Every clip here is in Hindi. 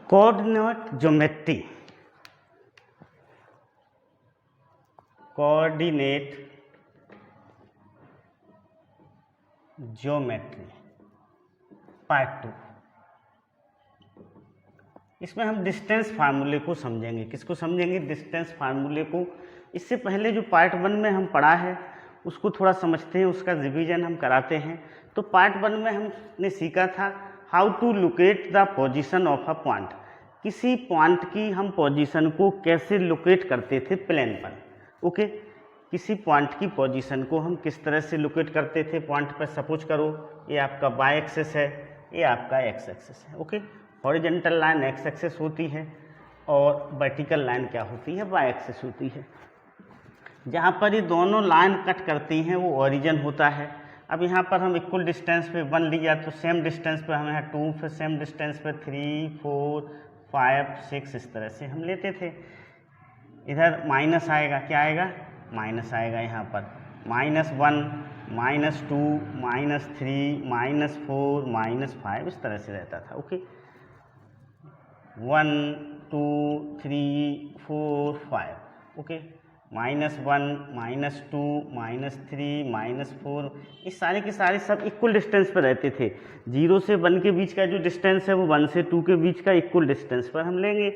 Coordinate geometry, coordinate geometry part 2। इसमें हम डिस्टेंस फार्मूले को समझेंगे। किसको समझेंगे? डिस्टेंस फार्मूले को। इससे पहले जो पार्ट 1 में हम पढ़ा है उसको थोड़ा समझते हैं, उसका रिवीजन हम कराते हैं। तो पार्ट 1 में हमने सीखा था how to locate the position of a point. किसी पॉइंट की हम पोजीशन को कैसे लोकेट करते थे प्लेन पर। ओके, किसी पॉइंट की पोजीशन को हम किस तरह से लोकेट करते थे पॉइंट पर। सपोज करो ये आपका वाई एक्सिस है, ये आपका एक्स एक्सिस है। Okay, horizontal line x axis होती है और वर्टिकल लाइन क्या होती है? वाई एक्सिस होती है। जहाँ पर ये दोनों लाइन कट करती हैं वो ओरिजिन होता है। अब यहाँ पर हम इक्वल डिस्टेंस पे 1 लिया तो सेम डिस्टेंस पे हम यहाँ 2, फिर सेम डिस्टेंस पे 3, 4, 5, 6 इस तरह से हम लेते थे। इधर माइनस आएगा, क्या आएगा? माइनस आएगा यहाँ पर, -1, -2, -3, -4, -5 इस तरह से रहता था। ओके, 1, 2, 3, 4, 5। ओके, -1, -2, -3, -4 ये सारे के सारे सब इक्वल डिस्टेंस पर रहते थे। 0 से 1 के बीच का जो डिस्टेंस है वो 1 से 2 के बीच का इक्वल डिस्टेंस पर हम लेंगे।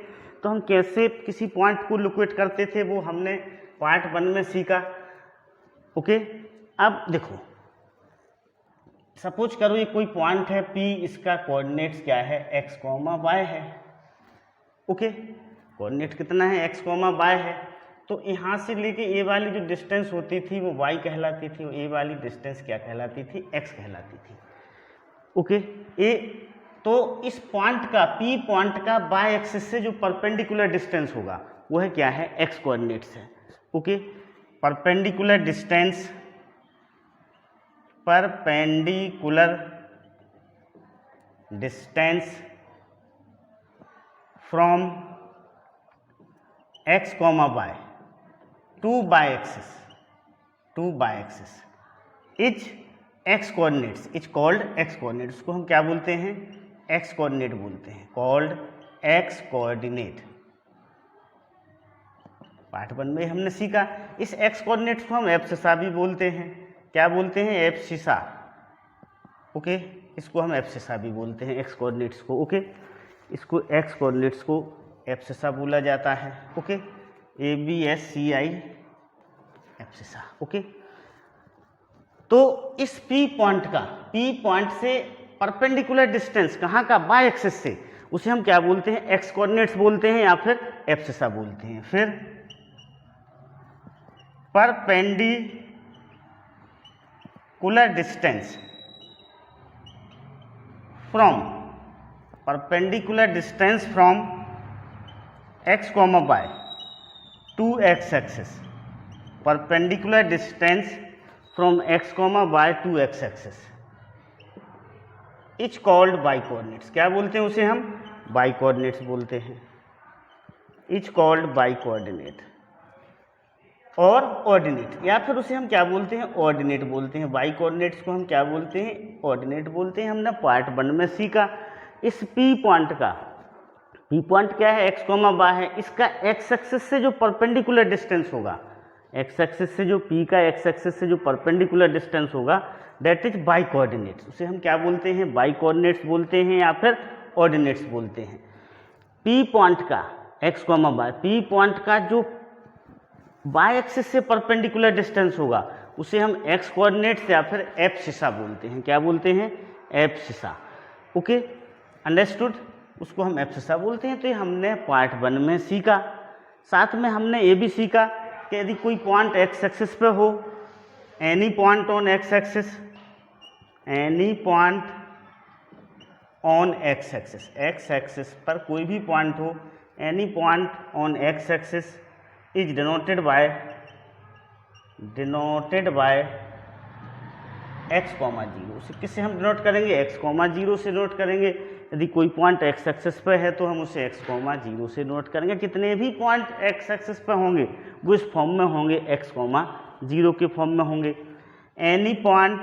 तो हम कैसे किसी पॉइंट को लोकेट करते थे वो हमने पार्ट 1 में सीखा। ओके, अब देखो सपोज करो ये कोई पॉइंट है P, इसका कोऑर्डिनेट्स क्या है? x, y है। ओके, कोऑर्डिनेट कितना है? x, y है। तो यहाँ से लेके ए वाली जो डिस्टेंस होती थी वो y कहलाती थी और ए वाली डिस्टेंस क्या कहलाती थी? x कहलाती थी। ओके, ए तो इस पॉइंट का P पॉइंट का बाय एक्सिस से जो परपेंडिकुलर डिस्टेंस होगा वो है क्या है? x कोऑर्डिनेट्स है। Okay, perpendicular distance, perpendicular distance from x, y to y axis is x coordinates, is called x coordinate. उसको हम क्या बोलते हैं? x कोऑर्डिनेट बोलते हैं, कॉल्ड x कोऑर्डिनेट। पार्ट 1 में हमने सीखा। इस x कोऑर्डिनेट्स को हम एब्सिसा भी बोलते हैं। क्या बोलते हैं? एब्सिसा। ओके, इसको हम एब्सिसा भी बोलते हैं x कोऑर्डिनेट्स को। ओके, इसको x कोऑर्डिनेट्स को एब्सिसा बोला जाता है। Okay, ABSCI abscissa. ओके, तो इस P पॉइंट से परपेंडिकुलर डिस्टेंस कहाँ का? बाय एक्सिस से, उसे हम क्या बोलते हैं? x कोऑर्डिनेट्स बोलते हैं या फिर एब्सिसा बोलते हैं। फिर perpendicular distance from x, y to x axis, perpendicular distance from x, y to x axis is called y coordinates. क्या बोलते हैं उसे? हम बाई कोऑर्डिनेट्स बोलते हैं। इज कॉल्ड बाई कोऑर्डिनेट और ऑर्डिनेट, या फिर उसे हम क्या बोलते हैं? ऑर्डिनेट बोलते हैं। बाई कोऑर्डिनेट्स को हम क्या बोलते हैं? ऑर्डिनेट बोलते हैं। हमने पार्ट 1 में सीखा। इस P पॉइंट का, P पॉइंट क्या है? x, y है। इसका x एक्सिस से जो परपेंडिकुलर डिस्टेंस होगा, x एक्सिस से जो P का x एक्सिस से जो परपेंडिकुलर डिस्टेंस होगा दैट इज बाई कोऑर्डिनेट्स। उसे हम क्या बोलते हैं? बाई कोऑर्डिनेट्स बोलते हैं या फिर ऑर्डिनेट्स बोलते हैं। P पॉइंट का x, y, P पॉइंट का जो बाय एक्सिस से परपेंडिकुलर डिस्टेंस होगा उसे हम x कोऑर्डिनेट्स या फिर एब्सिसा बोलते हैं। क्या बोलते हैं? एब्सिसा। Okay, understood? उसको हम एब्सिसा बोलते हैं। तो ये हमने पार्ट 1 में सीखा। साथ में हमने ये भी सीखा कि यदि कोई पॉइंट x एक्सिस पे हो, any point on x axis, any point on x axis पर कोई भी पॉइंट हो, any point on x axis is denoted by x, 0। उसे किससे हम डिनोट करेंगे? x, 0 से डिनोट करेंगे। यदि कोई पॉइंट x एक्सिस पे है तो हम उसे x, 0 से डिनोट करेंगे। कितने भी पॉइंट x एक्सिस पे होंगे वो इस फॉर्म में होंगे, x, 0 के फॉर्म में होंगे। Any point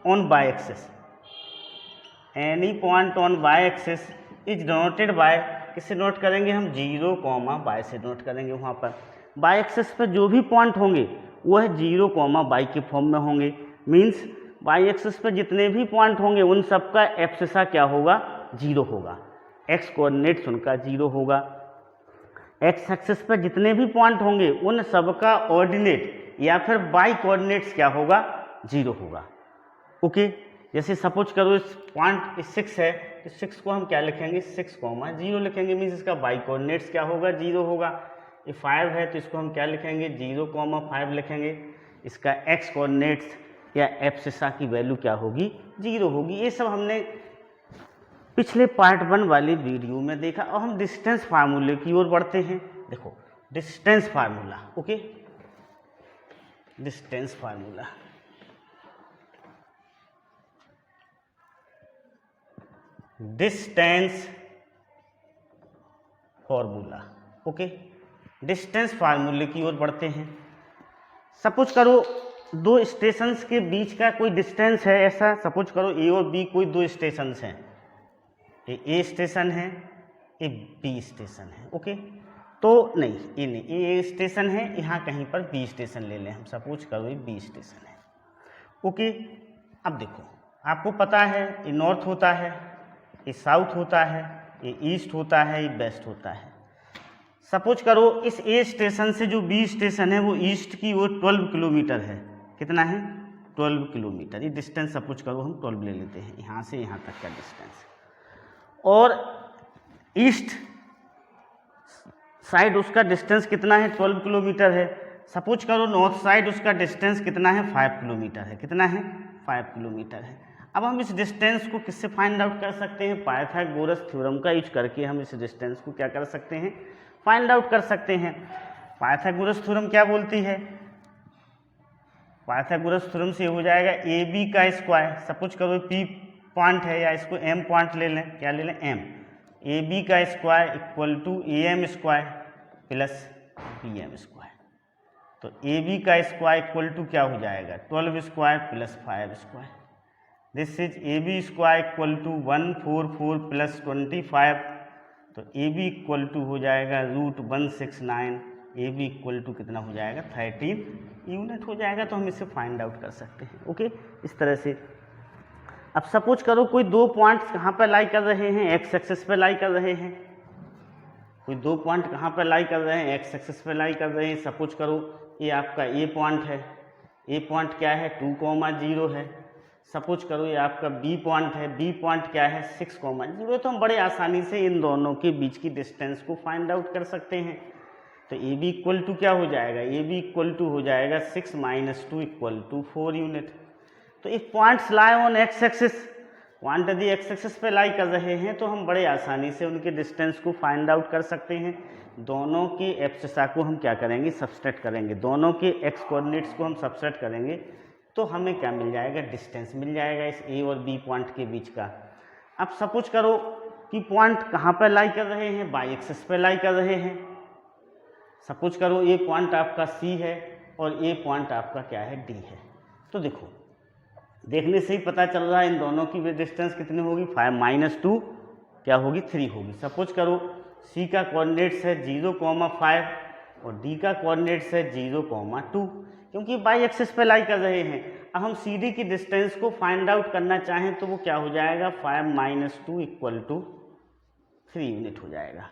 on y axis, any point on y axis is denoted by किससे नोट करेंगे हम, 0, y से नोट करेंगे। वहाँ पर y एक्सिस पर जो भी पॉइंट होंगे वो है 0, y के फॉर्म में होंगे। मीन्स y एक्सिस पर जितने भी पॉइंट होंगे उन सब का एब्सिसा क्या होगा, 0 होगा। x कोऑर्डिनेट्स उनका 0 होगा। x एक्सिस पर जितने भी पॉइंट होंगे उन सब का ऑर्डिनेट या फिर y कोऑर्डिनेट्स क्या होगा, 0 होगा। ओके, जैसे सपोज करो इस पॉइंट 6 है तो 6 को हम क्या लिखेंगे, 6, 0 लिखेंगे। मीन्स इसका y कोऑर्डिनेट्स क्या होगा, 0 होगा। ये 5 है तो इसको हम क्या लिखेंगे, 0, 5 लिखेंगे। इसका x कोऑर्डिनेट्स या एब्सिसा की वैल्यू क्या होगी, 0 होगी। ये सब हमने पिछले पार्ट 1 वाली वीडियो में देखा। और हम डिस्टेंस फार्मूले की ओर बढ़ते हैं। देखो distance formula, okay, distance formula. Distance formula, okay, distance फार्मूले की ओर बढ़ते हैं। सपोज करो दो स्टेशंस के बीच का कोई डिस्टेंस है, ऐसा सपोज करो ए और बी कोई दो स्टेशंस हैं, ये ए स्टेशन है, ये बी स्टेशन है। ओके, तो नहीं, ये नहीं, ये ए स्टेशन है, यहाँ कहीं पर बी स्टेशन ले लें हम। सपोज करो ये बी स्टेशन है। ओके, अब देखो आपको पता है ये नॉर्थ होता है, ये साउथ होता है, ये ईस्ट होता है, ये वेस्ट होता है। सपोज करो इस ए स्टेशन से जो बी स्टेशन है वो ईस्ट की ओर 12 किलोमीटर है। कितना है, 12 किलोमीटर। ये डिस्टेंस सपोज करो हम 12 ले लेते हैं, यहाँ से यहाँ तक का डिस्टेंस। और ईस्ट साइड उसका डिस्टेंस कितना है, 12 किलोमीटर है। सपोज करो नॉर्थ साइड उसका डिस्टेंस कितना है, 5 किलोमीटर है। कितना है, 5 किलोमीटर है। अब हम इस डिस्टेंस को किससे फाइंड आउट कर सकते हैं, पाइथागोरस थ्योरम का यूज करके हम इस डिस्टेंस को क्या कर सकते हैं, फाइंड आउट कर सकते हैं। पाइथागोरस थ्योरम क्या बोलती है, पाइथागोरस थ्योरम से हो जाएगा ए बी का स्क्वायर। सपोज करो पी पॉइंट है या इसको एम पॉइंट ले लें, क्या ले लें, एम। ए बी का square equal to A M square plus B M square. तो ए बी का स्क्वायर इक्वल टू क्या हो जाएगा, 12 square plus 5 square. This is A B square equal to 144 plus 25। तो ए बी इक्वल टू हो जाएगा √169। ए बी इक्वल टू कितना हो जाएगा, 13 यूनिट हो जाएगा। तो हम इसे फाइंड आउट कर सकते हैं। ओके, इस तरह से। अब सपोज करो कोई दो पॉइंट्स कहाँ पर लाई कर रहे हैं, एक्स एक्सिस पे लाई कर रहे हैं। कोई दो पॉइंट कहाँ पर लाई कर रहे हैं, एक्स एक्सिस पे लाई कर रहे हैं। सपोज करो ये आपका ए पॉइंट है, ए पॉइंट क्या है, 2,0 है। सपोज करो ये आपका बी पॉइंट है, बी पॉइंट क्या है, 6,0। तो हम बड़े आसानी से इन दोनों के बीच की डिस्टेंस को फाइंड आउट कर सकते हैं। तो ए बी इक्वल टू क्या हो जाएगा, ए बी इक्वल टू हो जाएगा 6 - 2 इक्वल टू 4 यूनिट। तो if points lie on X axis, point यदि एक्स एक्सिस पे लाई कर रहे हैं तो हम बड़े आसानी से उनके डिस्टेंस को फाइंड आउट कर सकते हैं। दोनों के एब्सिसा को हम क्या करेंगे, सबट्रैक्ट करेंगे। दोनों के एक्स कोऑर्डिनेट्स को हम सबट्रैक्ट करेंगे तो हमें क्या मिल जाएगा, डिस्टेंस मिल जाएगा इस ए और बी पॉइंट के बीच का। अब सपोज करो कि पॉइंट कहाँ पर लाई कर रहे हैं, बाई एक्सिस पे लाई कर रहे हैं। सपोज करो ये पॉइंट आपका सी है और ये पॉइंट आपका क्या है, डी है। तो देखो देखने से ही पता चल रहा है इन दोनों की डिस्टेंस कितनी होगी, 5 - 2 क्या होगी, 3 होगी। सपोज करो सी का कोऑर्डिनेट्स है 0,5 और डी का कोऑर्डिनेट्स है 0,2, क्योंकि बाई एक्सिस पे लाई कर रहे हैं। अब हम सी डी की डिस्टेंस को फाइंड आउट करना चाहें तो वो क्या हो जाएगा, 5 - 2 इक्वल टू 3 यूनिट हो जाएगा।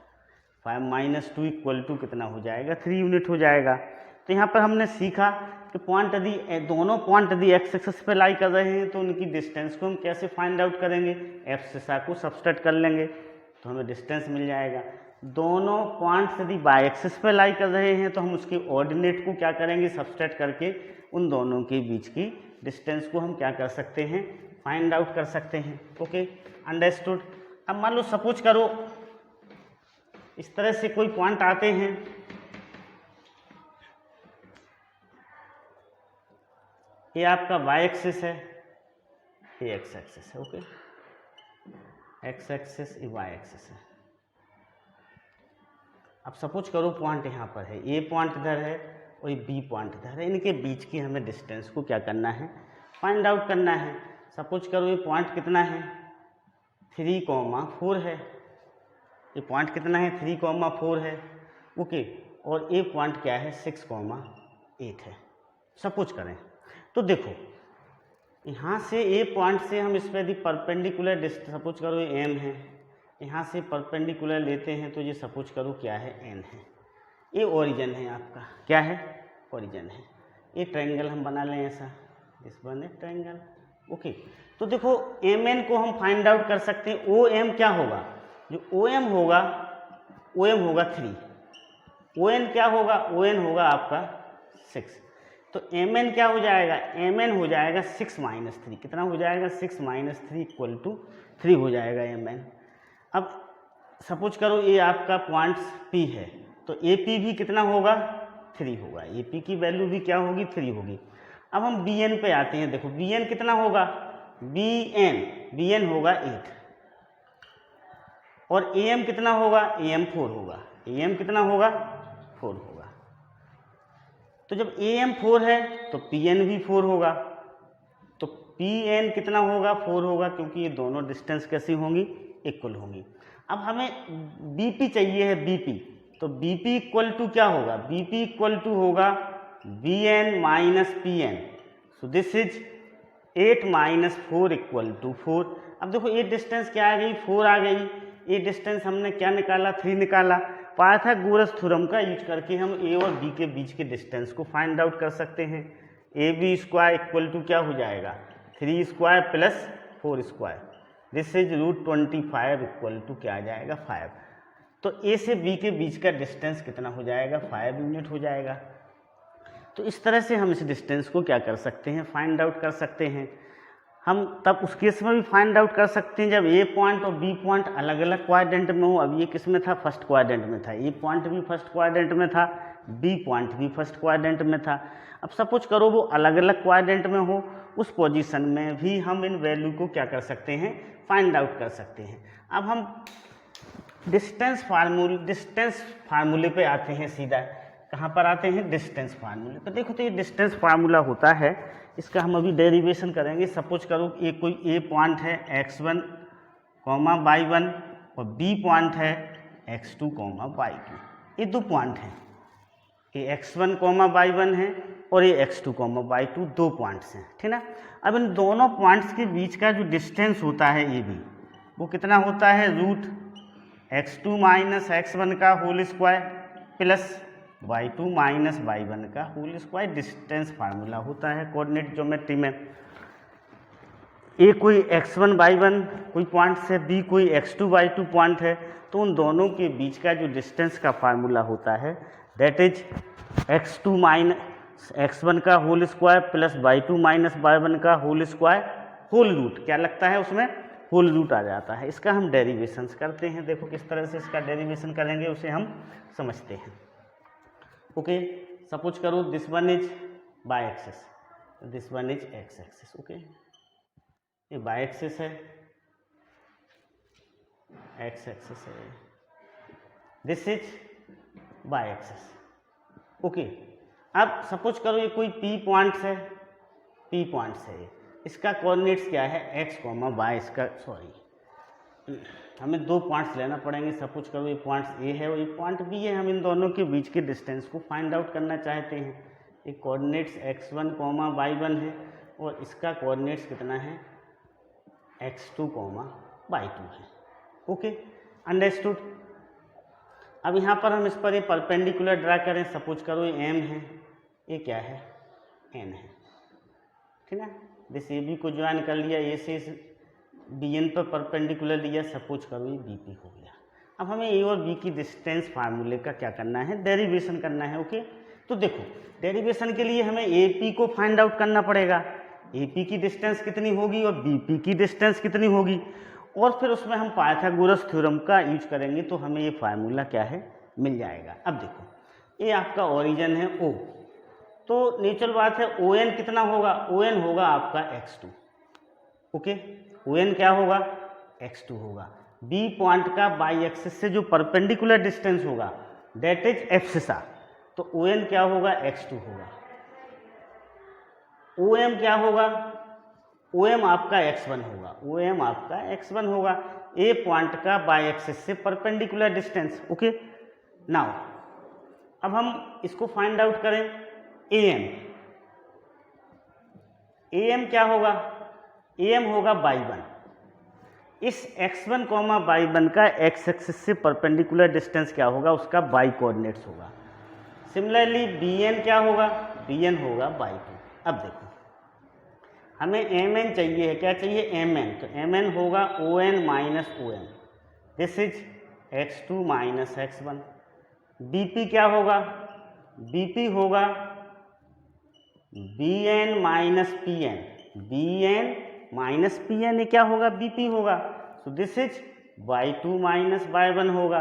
5 - 2 इक्वल टू कितना हो जाएगा, 3 यूनिट हो जाएगा। तो यहाँ पर हमने सीखा कि पॉइंट यदि दोनों पॉइंट यदि एक्स एक्सिस पे लाई कर रहे हैं तो उनकी डिस्टेंस को हम कैसे फाइंड आउट करेंगे, एब्सिसा को सबट्रैक्ट कर लेंगे तो हमें डिस्टेंस मिल जाएगा। दोनों पॉइंट्स यदि बाई एक्सिस पे लाई कर रहे हैं तो हम उसके ऑर्डिनेट को क्या करेंगे, सबट्रैक्ट करके उन दोनों के बीच की डिस्टेंस को हम क्या कर सकते हैं, फाइंड आउट कर सकते हैं। Okay, understood. अब मान लो सपोज करो इस तरह से कोई पॉइंट आते हैं, ये आपका वाई एक्सिस है, ये एक्स एक्सिस है। ओके, एक्स एक्सिस, ये वाई एक्सिस है। अब सपोज करो पॉइंट यहाँ पर है, ए पॉइंट इधर है और ये बी पॉइंट इधर है। इनके बीच की हमें डिस्टेंस को क्या करना है, फाइंड आउट करना है। सपोज करो ये पॉइंट कितना है, 3,4 है। ये पॉइंट कितना है 3,4 है, ओके, और ये पॉइंट क्या है 6,8 है। सपोज करें तो देखो यहाँ से ए पॉइंट से हम इस पर यदि परपेंडिकुलर डिस्टेंस, सपोज करो ये एम है, यहाँ से परपेंडिकुलर लेते हैं तो ये सपोज करो क्या है एन है। ये ओरिजिन है आपका, क्या है ओरिजिन है। ये ट्रायंगल हम बना लें ऐसा, दिस वन है ट्रायंगल, ओके। तो देखो एम एन को हम फाइंड आउट कर सकते हैं। ओ एम क्या होगा, जो ओ एम होगा 3, ओ एन क्या होगा, ओ एन होगा आपका 6, तो एम एन क्या हो जाएगा, एम एन हो जाएगा 6 - 3, कितना हो जाएगा 6 - 3 = 3 हो जाएगा एम एन। अब सपोज करो ये आपका पॉइंट्स पी है, तो ए पी भी कितना होगा 3 होगा, ए पी की वैल्यू भी क्या होगी 3 होगी। अब हम बी एन पे आते हैं, देखो बी एन कितना होगा, बी एन होगा 8, और ए एम कितना होगा, ए एम 4 होगा, ए एम कितना होगा 4 होगा। तो जब ए एम 4 है तो पी एन भी 4 होगा, तो पी एन कितना होगा 4 होगा, क्योंकि ये दोनों डिस्टेंस कैसी होंगी, इक्वल होंगी। अब हमें बी पी चाहिए है, बी पी, तो बी पी इक्वल टू क्या होगा, बी पी इक्वल टू होगा B N minus P N, so this is 8 - 4 = 4। अब देखो ये डिस्टेंस क्या आ गई 4 आ गई, ये डिस्टेंस हमने क्या निकाला 3 निकाला। पाइथागोरस थ्योरम का यूज करके हम ए और बी के बीच के डिस्टेंस को फाइंड आउट कर सकते हैं। A B square equal to क्या हो जाएगा 3 square plus 4 square, this is √25 equal to क्या आ जाएगा 5। तो ए से बी के बीच का डिस्टेंस कितना हो जाएगा 5 यूनिट हो जाएगा। तो इस तरह से हम इस डिस्टेंस को क्या कर सकते हैं, फाइंड आउट कर सकते हैं। हम तब उस केस में भी फाइंड आउट कर सकते हैं जब ए पॉइंट और बी पॉइंट अलग अलग क्वाड्रेंट में हो। अब ये किस में था, फर्स्ट क्वाड्रेंट में था, ए पॉइंट भी फर्स्ट क्वाड्रेंट में था, बी पॉइंट भी फर्स्ट क्वाड्रेंट में था। अब सपोज करो वो अलग अलग क्वाड्रेंट में हो, उस पोजीशन में भी हम इन वैल्यू को क्या कर सकते हैं, फाइंड आउट कर सकते हैं। अब हम डिस्टेंस फार्मूले पे आते हैं, सीधा कहाँ पर आते हैं, डिस्टेंस फार्मूले पे। देखो तो ये डिस्टेंस फार्मूला होता है, इसका हम अभी डेरिवेशन करेंगे। सपोज करो ये कोई ए पॉइंट है x1, y1 और बी पॉइंट है x2, y2। ये दो पॉइंट हैं, ये x1, y1 है और ये x2, y2 दो पॉइंट्स हैं, ठीक ना। अब इन दोनों पॉइंट्स के बीच का जो डिस्टेंस होता है ए बी, वो कितना होता है √x2 - x1 का whole square plus y2 - y1 का होल स्क्वायर। डिस्टेंस फार्मूला होता है कोऑर्डिनेट ज्योमेट्री में। ए कोई x1, y1 कोई पॉइंट है, बी कोई x2, y2 पॉइंट है, तो उन दोनों के बीच का जो डिस्टेंस का फार्मूला होता है दैट इज x2 - x1 का whole square plus y2 - y1 का होल स्क्वायर, होल रूट क्या लगता है उसमें, होल रूट आ जाता है। इसका हम डेरिवेशंस करते हैं, देखो किस तरह से इसका डेरिवेशन करेंगे उसे हम समझते हैं। ओके, सपोज करो this one is by Axis, this one is x axis, okay, ये बाय एक्सिस है, एक्स एक्सिस है, this is by Axis, okay. अब सपोज करो ये कोई पी पॉइंट्स है, पी पॉइंट्स है, इसका कोऑर्डिनेट्स क्या है x, y, इसका हमें दो पॉइंट्स लेना पड़ेंगे। सपोज करो ये पॉइंट्स ए है और ये पॉइंट बी है, हम इन दोनों के बीच के डिस्टेंस को फाइंड आउट करना चाहते हैं। ये कोऑर्डिनेट्स x1, y1 है और इसका कोऑर्डिनेट्स कितना है x2, y2 है, ओके, अंडरस्टूड। अब यहाँ पर हम इस पर ये परपेंडिकुलर ड्रा करें। सपोज करो ये m है, ये क्या है n है, ठीक है। दिस ए बी को ज्वाइन कर लिया, ए से बी एन पर परपेंडिकुलर लिया, सपोज करो ये बी पी हो गया। अब हमें ए और बी की डिस्टेंस फार्मूले का क्या करना है, डेरिवेशन करना है, ओके। तो देखो डेरिवेशन के लिए हमें ए पी को फाइंड आउट करना पड़ेगा, ए पी की डिस्टेंस कितनी होगी और बी पी की डिस्टेंस कितनी होगी, और फिर उसमें हम पाइथागोरस थ्योरम का यूज करेंगे तो हमें ये फार्मूला क्या है मिल जाएगा। अब देखो ये आपका ओरिजिन है ओ, तो नेचुरल बात है ओ एन कितना होगा, ओ एन होगा आपका x2, ओके, ओ एन क्या होगा x2 होगा। बी पॉइंट का बाई एक्सिस से जो परपेंडिकुलर डिस्टेंस होगा दैट इज एब्सिसा, तो ओ एन क्या होगा x2 होगा। ओ एम क्या होगा ओ एम आपका x1 होगा, ओ एम आपका x1 होगा, ए पॉइंट का बाई एक्सिस से परपेंडिकुलर डिस्टेंस। ओके, नाउ अब हम इसको फाइंड आउट करें ए एम। ए एम क्या होगा, ए एम होगा y1, इस x1 कॉमा y1 का x एक्सिस से परपेंडिकुलर डिस्टेंस क्या होगा, उसका y कोऑर्डिनेट्स होगा। सिमिलरली bn क्या होगा, bn होगा y2। अब देखो हमें mn चाहिए है, क्या चाहिए mn, तो mn होगा on minus o m, this is x2 minus x1। bp क्या होगा, bp होगा bn minus pn, bn minus pn, ये क्या होगा, bp होगा, सो this is y2 minus y1 होगा।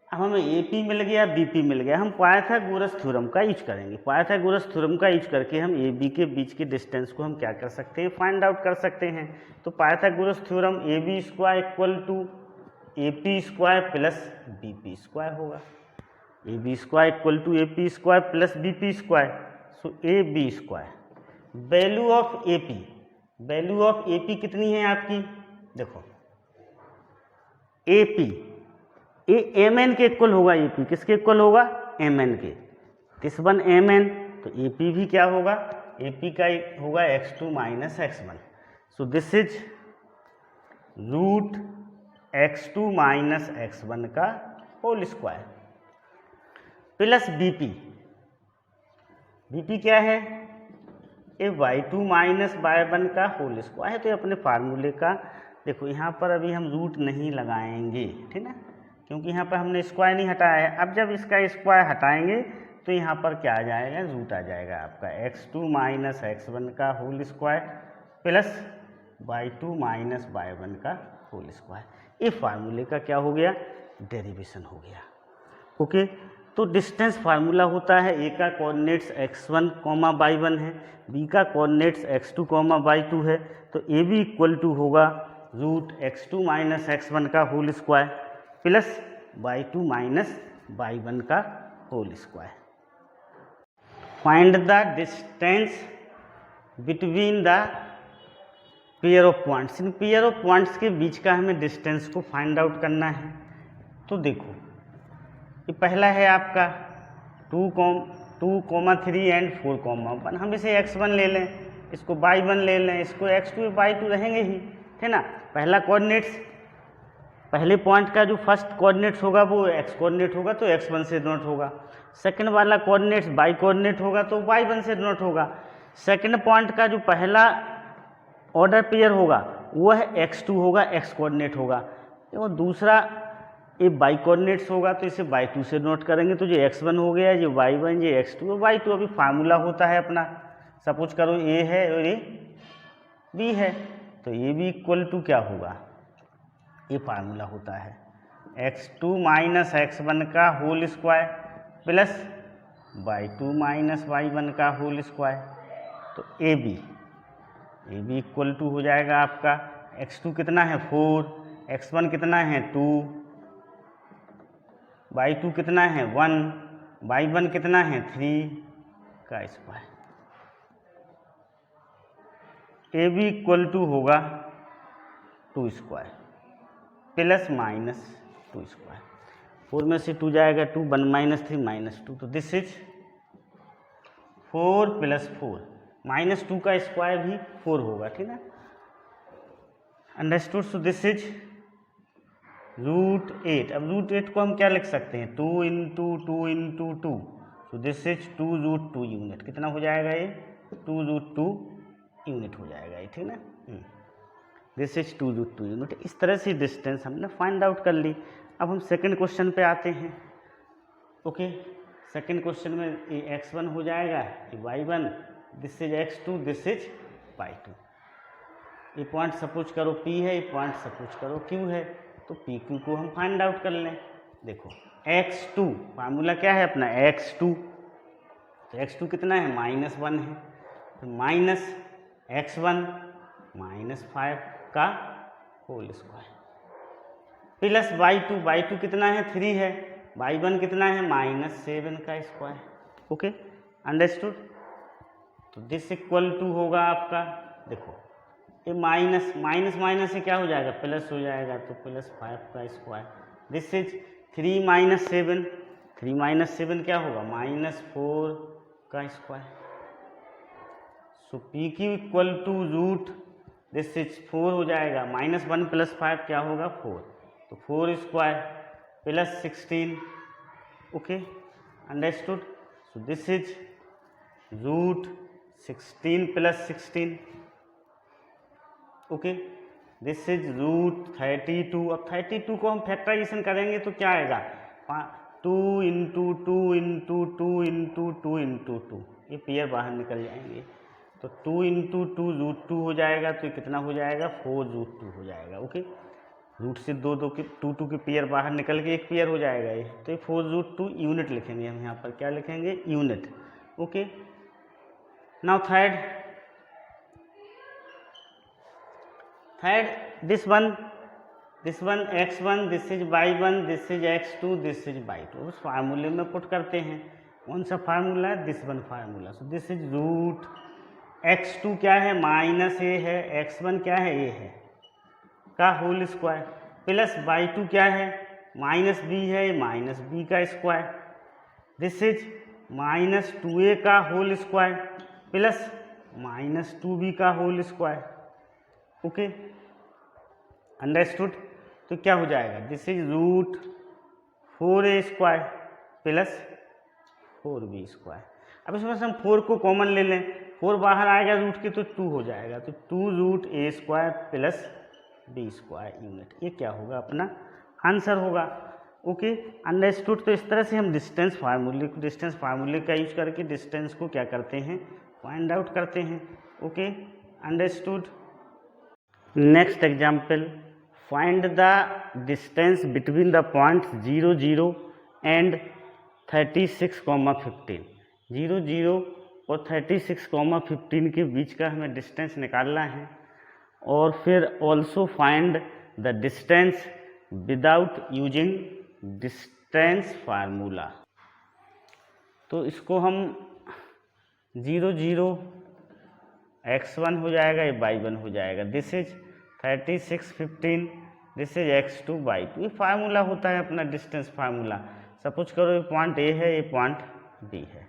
अब हमें AP मिल गया, BP मिल गया, हम पाइथागोरस थ्योरम का यूज करेंगे। पाइथागोरस थ्योरम का यूज करके हम AB के बीच के डिस्टेंस को हम क्या कर सकते हैं, फाइंड आउट कर सकते हैं। तो Pythagoras theorem AB square equal to AP square plus BP square होगा, AB square equal to AP square plus BP square, so AB square. Value of AP, value of AP कितनी है आपकी, देखो AP ये mn के इक्वल होगा, AP किसके इक्वल होगा, mn के, दिस वन mn, तो AP भी क्या होगा, AP का होगा x2 minus x1, so this is root x2 minus x1 का whole square plus BP, BP क्या है, ये y2 माइनस y1 का होल स्क्वायर है। तो ये अपने फार्मूले का देखो, यहाँ पर अभी हम रूट नहीं लगाएंगे, ठीक है, क्योंकि यहाँ पर हमने स्क्वायर नहीं हटाया है। अब जब इसका स्क्वायर हटाएंगे तो यहाँ पर क्या आ जाएगा, रूट आ जाएगा आपका x2 माइनस x1 का whole square plus y2 minus y1 का होल स्क्वायर। ये फार्मूले का क्या हो गया, डेरिवेशन हो गया। ओके, तो डिस्टेंस फार्मूला होता है, ए का कोऑर्डिनेट्स x1 कॉमा y1 है, बी का कोऑर्डिनेट्स x2 कॉमा y2 है, तो ए बी इक्वल टू होगा रूट x2 माइनस x1 का whole square plus y2 minus y1 का whole square. Find the distance between the pair of points, इन पेयर ऑफ पॉइंट्स के बीच का हमें डिस्टेंस को फाइंड आउट करना है। तो देखो ये पहला है आपका 2,3 एंड 4,1, हम इसे x1 ले लें, इसको y1 ले लें, इसको x2 y2 रहेंगे ही, है ना। पहला कोऑर्डिनेट्स, पहले पॉइंट का जो फर्स्ट कोऑर्डिनेट्स होगा वो x कोऑर्डिनेट होगा, तो x1 से डिनोट होगा। सेकंड वाला कोऑर्डिनेट्स y कोऑर्डिनेट होगा, तो y1 से डिनोट होगा। सेकंड पॉइंट का जो पहला ऑर्डर पेयर होगा वो है x2 होगा, x कोऑर्डिनेट होगा, और दूसरा ये y कोऑर्डिनेट्स होगा, तो इसे y2 से नोट करेंगे, तो ये x1 हो गया, ये y1, ये x2 और y2। अभी फार्मूला होता है अपना, सपोज करो a है और ये b है, तो ये भी इक्वल टू क्या होगा, ये फार्मूला होता है x2 माइनस x1 का whole square plus y2 minus y1 का होल स्क्वायर, तो ए बी इक्वल टू हो जाएगा आपका x2 कितना है 4, x1 कितना है 2, y2 कितना है 1, y1 कितना है 3 का square. A B equal to होगा 2 स्क्वायर प्लस माइनस 2 स्क्वायर, 4 में से 2 जाएगा 2, 1 माइनस 3 माइनस 2, तो दिस इज 4 प्लस 4, माइनस 2 का स्क्वायर भी 4 होगा, ठीक है, understood. So this is root 8। अब रूट 8 को हम क्या लिख सकते हैं, 2 into 2 into 2, so this is 2 root 2 unit. कितना हो जाएगा ये, 2 रूट 2 यूनिट हो जाएगा ये, ठीक ना, दिस इज 2 रूट 2 यूनिट। इस तरह से डिस्टेंस हमने फाइंड आउट कर ली। अब हम सेकंड क्वेश्चन पे आते हैं। ओके, सेकंड क्वेश्चन में ये x1 हो जाएगा, ये y1, this is x2, this is y2। ये पॉइंट सपोज करो P है, ये पॉइंट सपोज करो Q है, तो PQ को हम फाइंड आउट कर लें। देखो x2 फार्मूला क्या है अपना x2, तो x2 कितना है -1 है, तो माइनस x1 -5 का होल स्क्वायर प्लस y2 कितना है 3 है, y1 कितना है -7 का स्क्वायर। Okay, understood. तो दिस इक्वल टू होगा आपका देखो ये माइनस माइनस माइनस से क्या हो जाएगा, प्लस हो जाएगा, तो +5 का स्क्वायर। दिस इज 3 - 7, 3 - 7 क्या होगा, -4 का square. So P Q equal to root this is 4 हो जाएगा, -1 + 5 क्या होगा 4, तो 4 square +16। Okay, understood. So this is root 16 + 16। Okay, this is root 32। अब 32 को हम फैक्टराइजेशन करेंगे तो क्या आएगा, 2 × 2 × 2 × 2 × 2, ये पेयर बाहर निकल जाएंगे, तो 2 × 2 √2 हो जाएगा, तो ये कितना हो जाएगा 4√2 हो जाएगा। ओके, रूट से 2 के 2 के पेयर बाहर निकल के एक पेयर हो जाएगा ये, तो ये 4√2 यूनिट लिखेंगे हम यहाँ पर, क्या लिखेंगे, unit. Okay, now third this one x1, this is y1, this is x2, this is y2। उस फार्मूले में पुट करते हैं, कौन सा फार्मूला है, this one formula. So this is root x2 क्या है, -a है, x1 क्या है, a है का होल स्क्वायर, प्लस y2 क्या है, -b है, -b का स्क्वायर। दिस इज -2a का होल स्क्वायर प्लस -2b का होल स्क्वायर। Okay, understood. तो क्या हो जाएगा, this is root 4a square plus 4b square. अब इसमें से हम 4 को कॉमन ले लें, 4 बाहर आएगा रूट के तो 2 हो जाएगा, तो 2√a square plus b square unit, ये क्या होगा, अपना आंसर होगा। Okay, understood. तो इस तरह से हम डिस्टेंस फार्मूले का यूज करके डिस्टेंस को क्या करते हैं, फाइंड आउट करते हैं। Okay, understood. Next example, find the distance between the points 0, 0 and 36, 15। 0, 0 और 36, 15 के बीच का हमें डिस्टेंस निकालना है, और फिर also find the distance without using distance formula. तो इसको हम 0, 0 x1 हो जाएगा, ये y1 हो जाएगा, this is 36, 15, this is x2, y2। ये फार्मूला होता है अपना डिस्टेंस फार्मूला। सपोज करो ये पॉइंट A है, ये पॉइंट B है,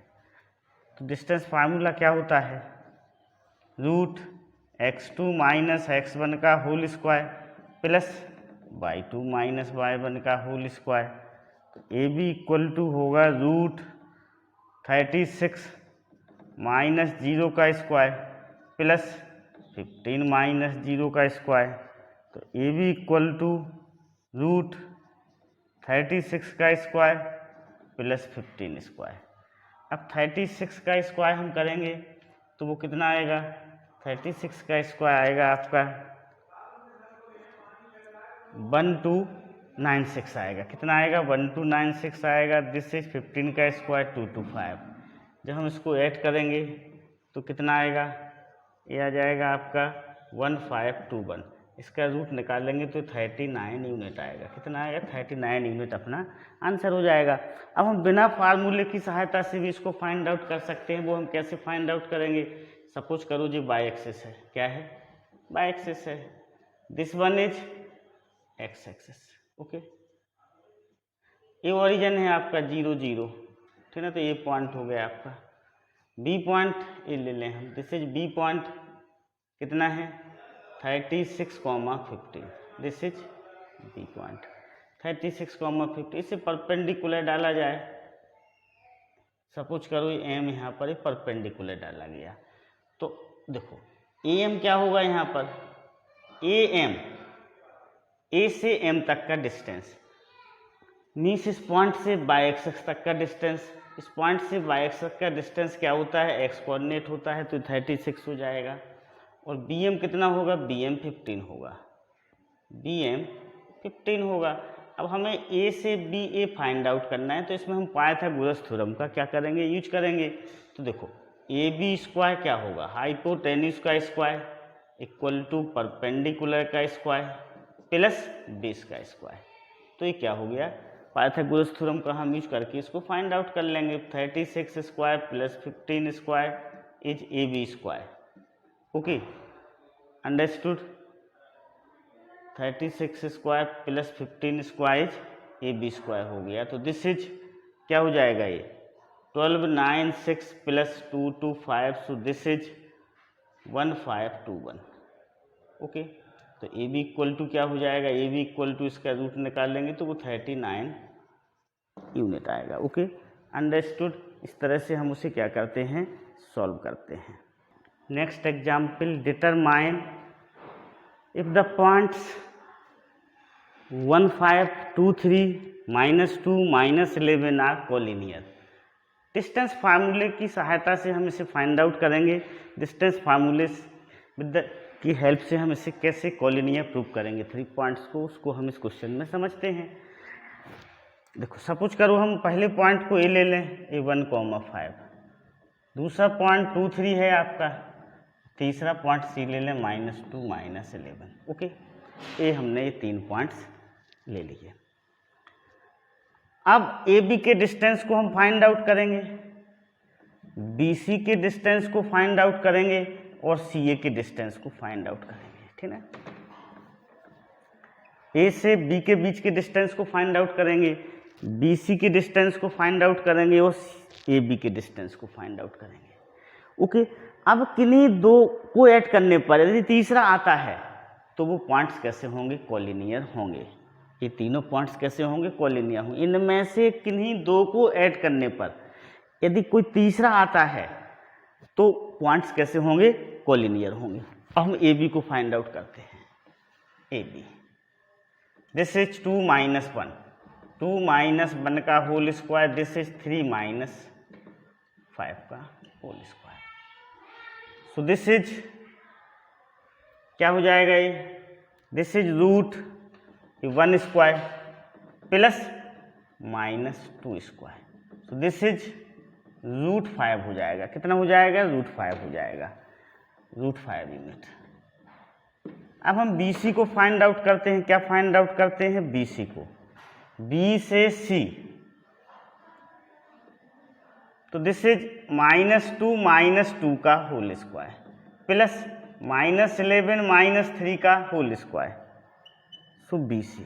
तो डिस्टेंस फार्मूला क्या होता है, रूट x2 - x1 का whole square plus y2 - y1 का होल स्क्वायर। तो AB इक्वल टू होगा रूट 36 - 0 का स्क्वायर प्लस 15 - 0 का स्क्वायर। तो AB इक्वल टू रूट 36 का स्क्वायर प्लस 15 स्क्वायर। अब 36 का स्क्वायर हम करेंगे तो वो कितना आएगा, 36 का स्क्वायर आएगा आपका 1296 आएगा। कितना आएगा, 1296 आएगा। दिस इज 15 का स्क्वायर 225। जब हम इसको ऐड करेंगे तो कितना आएगा, ये आ जाएगा आपका 1521। इसका रूट निकालेंगे तो 39 यूनिट आएगा। कितना आएगा, 39 यूनिट अपना आंसर हो जाएगा। अब हम बिना फार्मूले की सहायता से भी इसको फाइंड आउट कर सकते हैं। वो हम कैसे फाइंड आउट करेंगे, सपोज करो जी बाई एक्सिस है, क्या है, बाई एक्सिस है, this one is x axis. Okay, ये ओरिजिन है आपका 0, 0, ठीक है, तो ये पॉइंट हो गया आपका। बी पॉइंट ये ले लें हम, दिस इज बी पॉइंट, कितना है 36, 15। This is B point 36, 15। इसे परपेंडिकुलर डाला जाए, सपोज करो एम यहाँ पर परपेंडिकुलर डाला गया, तो देखो ए एम क्या होगा यहाँ पर, ए एम, ए से एम तक का डिस्टेंस मीन्स इस पॉइंट से बाई एक्सिस तक का डिस्टेंस। इस पॉइंट से बाई एक्सिस का डिस्टेंस क्या होता है, एक्स कोऑर्डिनेट होता है, तो 36 हो जाएगा। और बी एम कितना होगा, बी एम 15 होगा, बी एम 15 होगा। अब हमें ए से बी ए फाइंड आउट करना है, तो इसमें हम पाइथागोरस थ्योरम का क्या करेंगे, यूज करेंगे। तो देखो ए बी स्क्वायर क्या होगा, हाइपोटेन्यूज का स्क्वायर इक्वल टू परपेंडिकुलर का स्क्वायर प्लस बेस का स्क्वायर। तो ये क्या हो गया, पाइथागोरस थ्योरम का हम यूज करके इसको फाइंड आउट कर लेंगे। 36 square plus 15 square is A B square. Okay, understood. 36 square plus 15 square A B square हो गया। तो दिस इज क्या हो जाएगा ये 12 9 6 plus 2 2 5, so this is 1521। Okay, तो ए बी इक्वल टू क्या हो जाएगा, ए बी इक्वल टू इसका रूट निकाल लेंगे तो वो 39 यूनिट आएगा। Okay, understood. इस तरह से हम उसे क्या करते हैं, सॉल्व करते हैं। Next example, determine if the points 1 5 2 3 -2 -11 are collinear. Distance फार्मूले की सहायता से हम इसे फाइंड आउट करेंगे। डिस्टेंस फार्मूले की हेल्प से हम इसे कैसे कोलिनियर प्रूव करेंगे 3 पॉइंट्स को, उसको हम इस क्वेश्चन में समझते हैं। देखो, सपोज करो हम पहले पॉइंट को ए ले लें, A1, 5, दूसरा पॉइंट 2 3 है आपका, तीसरा पॉइंट सी ले लें -2 -11। ओके, ये हमने ये 3 पॉइंट्स ले लिए। अब ए बी के डिस्टेंस को हम फाइंड आउट करेंगे, बी सी के डिस्टेंस को फाइंड आउट करेंगे और सी ए के डिस्टेंस को फाइंड आउट करेंगे। ठीक है, ए से बी के बीच के डिस्टेंस को फाइंड आउट करेंगे, बी सी के डिस्टेंस को फाइंड आउट करेंगे और ए बी के डिस्टेंस को फाइंड आउट करेंगे। ओके, अब किन्हीं दो को ऐड करने पर यदि तीसरा आता है तो वो पॉइंट्स कैसे होंगे, कोलिनियर होंगे। ये तीनों पॉइंट्स कैसे होंगे, कोलिनियर होंगे। इनमें से किन्हीं दो को ऐड करने पर यदि कोई तीसरा आता है तो पॉइंट्स कैसे होंगे, कोलिनियर होंगे। अब हम ए बी को फाइंड आउट करते हैं। ए बी, दिस इज 2 - 1, 2 - 1 का होल स्क्वायर, दिस इज 3 - 5 का whole square. So this is क्या हो जाएगा, ये this is root 1 square plus -2 square. So this is root 5 हो जाएगा। कितना हो जाएगा, रूट 5 हो जाएगा, रूट 5 यूनिट। अब हम बी सी को फाइंड आउट करते हैं। क्या फाइंड आउट करते हैं, बी सी को, बी से सी, तो दिस इज -2 -2 का होल स्क्वायर प्लस -11 -3 का whole square. So B C,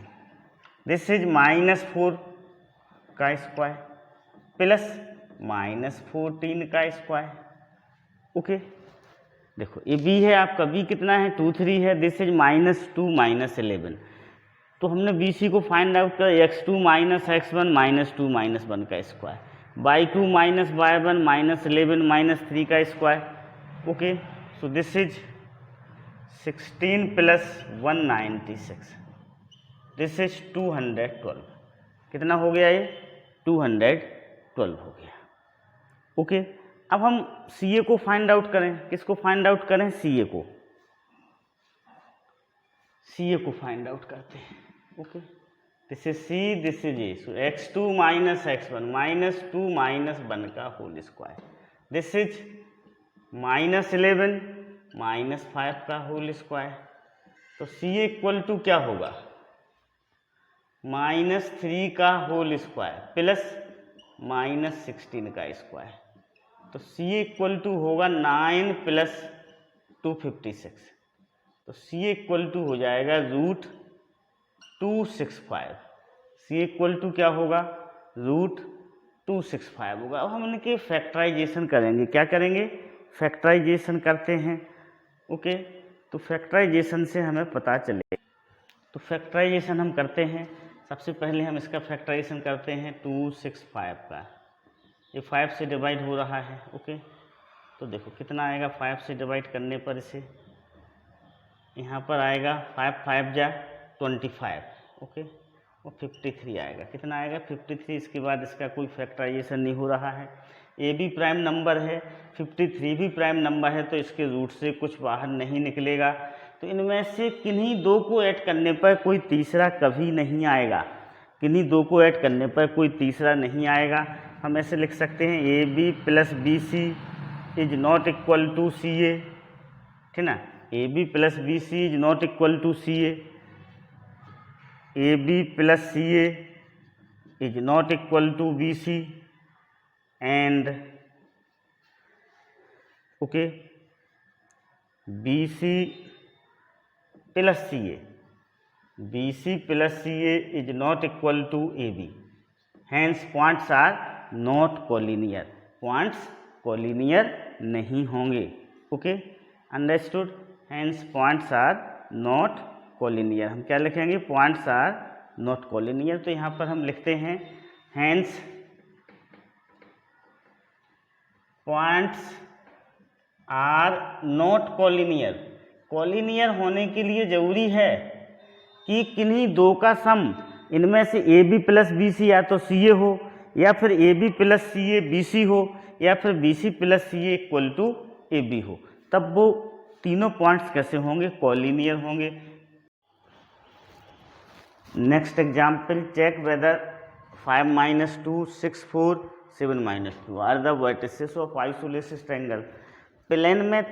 this is -4 का स्क्वायर प्लस -14 का स्क्वायर। ओके, देखो ये बी है आपका, बी कितना है 2 3 है, दिस इज -2 -11। तो हमने बी सी को फाइंड आउट कर x2 - x1 -2 -1 का स्क्वायर, y2 - y1 -11 -3 का square. Okay, so this is 16 plus 196, this is 212। कितना हो गया ये, 212 हो गया। ओके, अब हम सी ए को फाइंड आउट करें। किसको फाइंड आउट करें, सी ए को, सी ए को फाइंड आउट करते हैं। Okay, this is C, this is A, so x2 - x1 -2 -1 का होल स्क्वायर, दिस इज -11 -5 का होल स्क्वायर। तो सी ए इक्वल टू क्या होगा, -3 का होल स्क्वायर प्लस -16 का स्क्वायर। तो सी ए इक्वल टू होगा 9 प्लस 256। तो सी ए इक्वल टू हो जाएगा रूट 265। सी इक्वल टू क्या होगा, रूट 265 होगा। अब हम इनके फैक्टराइजेशन करेंगे। क्या करेंगे, फैक्टराइजेशन करते हैं। ओके, तो फैक्टराइजेशन से हमें पता चले, तो फैक्टराइजेशन हम करते हैं। सबसे पहले हम इसका फैक्टराइजेशन करते हैं 265 का, ये 5 से डिवाइड हो रहा है। ओके, तो देखो कितना आएगा 5 से डिवाइड करने पर, इसे यहाँ पर आएगा 5 5 जा 25। ओके, और 53 आएगा। कितना आएगा 53। इसके बाद इसका कोई फैक्टराइजेशन नहीं हो रहा है। ए भी प्राइम नंबर है, 53 भी प्राइम नंबर है, तो इसके रूट से कुछ बाहर नहीं निकलेगा। तो इनमें से किन्हीं दो को ऐड करने पर कोई तीसरा कभी नहीं आएगा। किन्हीं दो को ऐड करने पर कोई तीसरा नहीं आएगा। हम ऐसे लिख सकते हैं A B plus B C is not equal to C A. ठीक ना, A B plus B C is not equal to C A B plus C A is not equal to B C and okay B C plus C A, B C plus C A is not equal to A B, hence points are not collinear, points collinear नहीं होंगे। Okay, understood, hence points are not collinear. हम क्या लिखेंगे, पॉइंट्स आर नॉट कोलिनियर। तो यहाँ पर हम लिखते हैं hence points are not collinear. Collinear होने के लिए जरूरी है कि किन्हीं दो का सम इनमें से A B plus B C या तो सी ए हो, या फिर A B plus C A B C हो, या फिर B C plus C A equal to A B हो, तब वो तीनों पॉइंट्स कैसे होंगे, कोलिनियर होंगे। Next example, check whether 5 - 2 6 4 7 - 2 are the vertices of isolated triangle. Plane में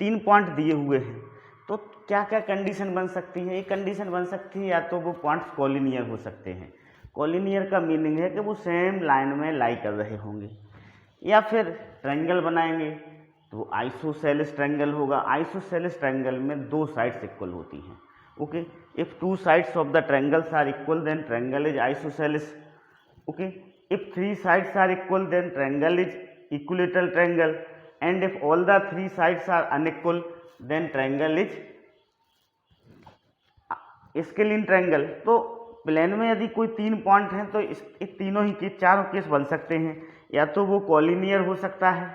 3 पॉइंट दिए हुए हैं, तो क्या क्या कंडीशन बन सकती है। एक कंडीशन बन सकती है या तो वो पॉइंट्स कोलिनियर हो सकते हैं, कोलिनियर का मीनिंग है कि वो सेम लाइन में लाई कर रहे होंगे, या फिर ट्रायंगल बनाएंगे तो वो आइसोसेलेस ट्रायंगल होगा। आइसोसेलेस ट्रायंगल में 2 साइड्स इक्वल होती हैं। Okay, if 2 sides of the triangles are equal then triangle is isosceles. Okay, if 3 sides are equal then triangle is equilateral triangle, and if all the 3 sides are unequal then triangle is scalene triangle. तो प्लेन में यदि कोई 3 पॉइंट हैं तो इस तीनों ही के चारों केस बन सकते हैं, या तो वो कोलिनियर हो सकता है,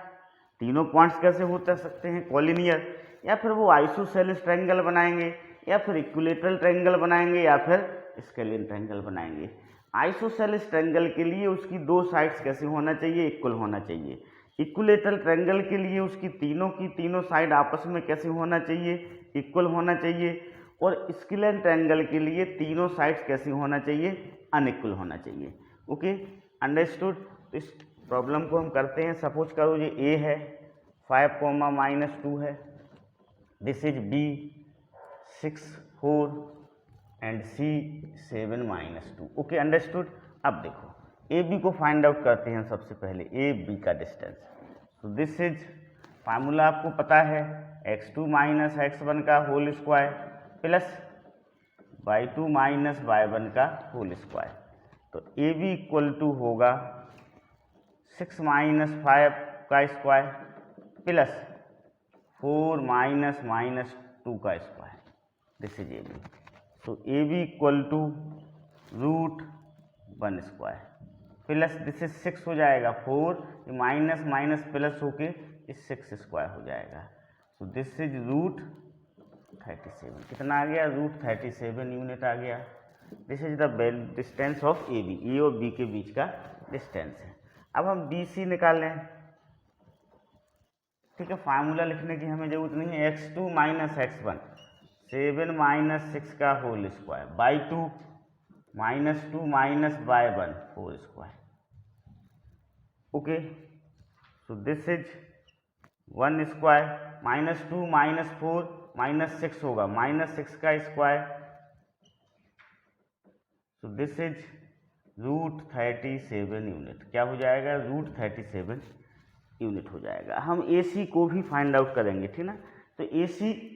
तीनों पॉइंट्स कैसे हो सकते हैं, कोलिनियर, या फिर वो आइसोसेलेस ट्रायंगल बनाएंगे, या फिर इक्विलेटरल ट्रायंगल बनाएंगे, या फिर स्केलिन ट्रायंगल बनाएंगे। आइसोसेलेस ट्रायंगल के लिए उसकी 2 साइड्स कैसे होना चाहिए, इक्वल होना चाहिए। इक्विलेटरल ट्रायंगल के लिए उसकी तीनों साइड आपस में कैसे होना चाहिए, इक्वल होना चाहिए। और स्केलिन ट्रायंगल के लिए तीनों साइड्स कैसे होना चाहिए, अनइक्वल होना चाहिए। Okay, understood. तो इस प्रॉब्लम को हम करते हैं। सपोज करो ये ए है, 5, -2 है, this is B 6 4 and C 7 -2। Okay, understood. अब देखो ए बी को फाइंड आउट करते हैं सबसे पहले, ए बी का डिस्टेंस। तो दिस इज फार्मूला आपको पता है, x2 - x1 का whole square plus y2 - y1 का होल स्क्वायर। तो ए बी इक्वल टू होगा 6 - 5 का स्क्वायर प्लस 4 - -2 का square. This is A B. तो A B equal to √1 square plus this is 6 हो जाएगा, 4 माइनस माइनस प्लस होके इस 6 स्क्वायर हो जाएगा। तो दिस इज √37। कितना आ गया, √37 यूनिट आ गया। This is the distance of A B, A और बी के बीच का डिस्टेंस है। अब हम बी सी निकाल लें। ठीक है, फार्मूला लिखने की हमें जरूरत नहीं है। x2 - x1 7 - 6 का whole square by 2 -2 - y1 whole square. Okay, so this is 1 square, -2 - 4 -6 होगा, -6 का square. So this is √37 unit. क्या हो जाएगा, √37 यूनिट हो जाएगा। हम ए सी को भी फाइंड आउट करेंगे, ठीक ना। तो ए सी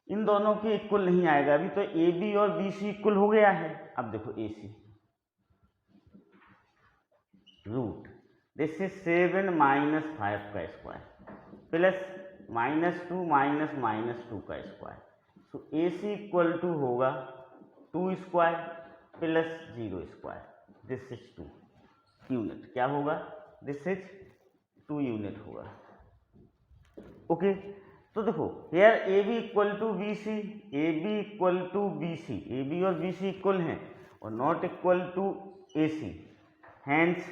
इन दोनों के इक्वल नहीं आएगा अभी, तो ए बी और बी सी इक्वल हो गया है। अब देखो ए सी रूट, दिस इज 7 - 5 का स्क्वायर प्लस -2 - -2 का square. So A C equal to होगा 2 square plus 0 square. This is 2 unit. क्या होगा, दिस इज 2 यूनिट होगा। ओके, तो देखो here A B equal to B C, A B equal to B C, A B और बी सी इक्वल हैं और not equal to A C. Hence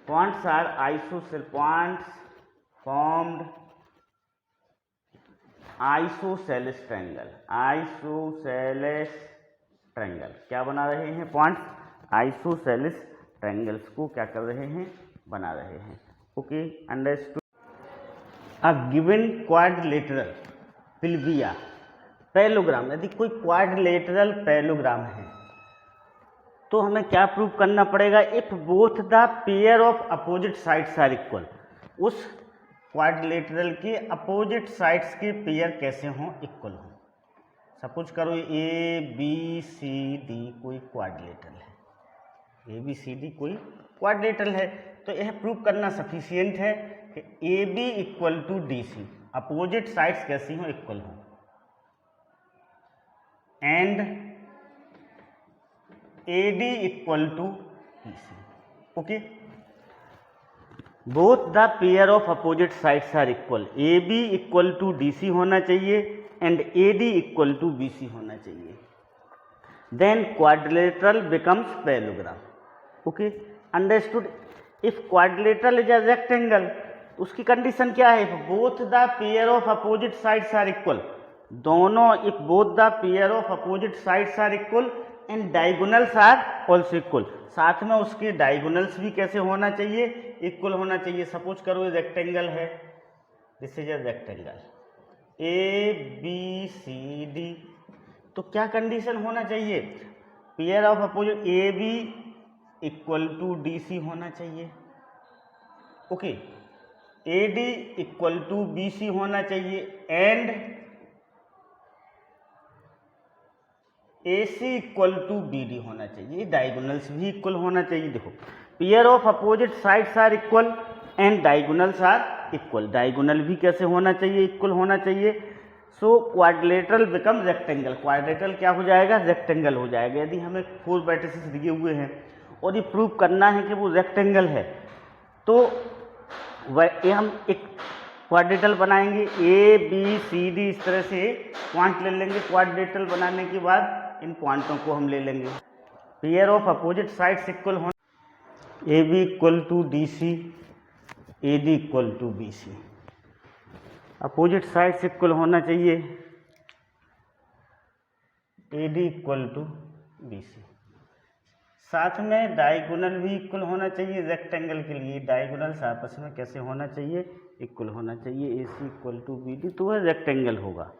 points are isosceles, points formed isosceles triangle, isosceles triangle. क्या बना रहे हैं, पॉइंट्स आइसोसेलेस ट्रायंगल्स को क्या कर रहे हैं, बना रहे हैं। Okay, understood. A given quadrilateral पिल्विया पैरेललोग्राम, यदि कोई क्वाड्रिलेटरल पैरेललोग्राम है तो हमें क्या प्रूव करना पड़ेगा, if both the pair of opposite sides are equal. उस क्वाड्रिलेटरल के अपोजिट साइड्स के पेयर कैसे हों, इक्वल हों। सपोज करो ए बी सी डी कोई क्वाड्रिलेटरल है, ए बी सी डी कोई क्वाड्रिलेटरल है, तो यह प्रूव करना सफिशियंट है कि A B equal to D C, opposite sides कैसी हों, इक्वल हों, and A D equal to B C. Okay, both the pair of opposite sides are equal, A B equal to D C होना चाहिए and A D equal to B C होना चाहिए, then quadrilateral becomes parallelogram. Okay, understood. If quadrilateral is a rectangle, उसकी कंडीशन क्या है, both the pair of opposite sides are equal, दोनों, if both the pair of opposite sides are equal and diagonals are also equal, साथ में उसके डायगोनल्स भी कैसे होना चाहिए, इक्वल होना चाहिए। सपोज करो ये रेक्टेंगल है, this is a rectangle A B C D, तो क्या कंडीशन होना चाहिए, pair of opposite A B equal to D C होना चाहिए। Okay, A D equal to B C होना चाहिए and A C equal to B D होना चाहिए, डायगोनल्स भी इक्वल होना चाहिए। देखो, pair of opposite sides are equal and diagonals are equal, diagonal भी कैसे होना चाहिए, इक्वल होना चाहिए। सो क्वाड्रिलेटरल बिकम रेक्टेंगल, क्वाड्रिलेटरल क्या हो जाएगा, रेक्टेंगल हो जाएगा। यदि हमें 4 वर्टिसेस दिए हुए हैं और ये प्रूव करना है कि वो रेक्टेंगल है, तो ये हम एक क्वाड्रिलेटरल बनाएंगे, ए बी सी डी, इस तरह से पॉइंट ले लेंगे। क्वाड्रिलेटरल बनाने के बाद इन पॉइंटों को हम ले लेंगे। Pair of opposite sides equal होना, A B equal to D C, A D equal to B C, opposite sides equal होना चाहिए, A D equal to B C, साथ में डायगोनल भी इक्वल होना चाहिए। रेक्टेंगल के लिए डायगोनल्स आपस में कैसे होना चाहिए, इक्वल होना चाहिए। ए C equal to B D, तो वह रेक्टेंगल होगा।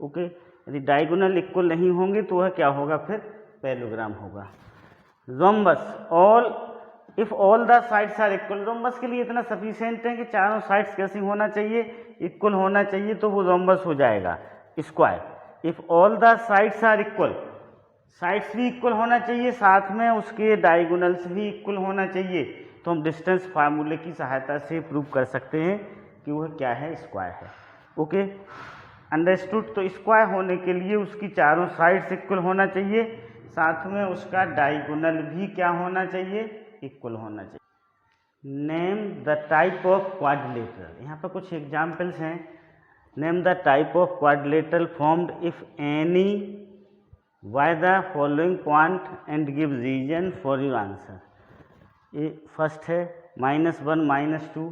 ओके, यदि डायगोनल इक्वल नहीं होंगे तो वह क्या होगा, फिर पैरेललोग्राम होगा। Rhombus, all if all the sides are equal, rhombus के लिए इतना सफिशिएंट है कि चारों साइड्स कैसी होना चाहिए, इक्वल होना चाहिए, तो वो रोम्बस हो जाएगा। Square, if all the sides are equal, sides भी इक्वल होना चाहिए, साथ में उसके डायगोनल्स भी इक्वल होना चाहिए, तो हम डिस्टेंस फार्मूले की सहायता से प्रूव कर सकते हैं कि वह क्या है, स्क्वायर है। Okay, understood. तो स्क्वायर होने के लिए उसकी चारों साइड्स इक्वल होना चाहिए, साथ में उसका डायगोनल भी क्या होना चाहिए, इक्वल होना चाहिए। Name the type of quadrilateral, यहाँ पर कुछ एग्जाम्पल्स हैं। Name the type of quadrilateral formed if any by the following point and give reason for your answer. ये फर्स्ट है -1 -2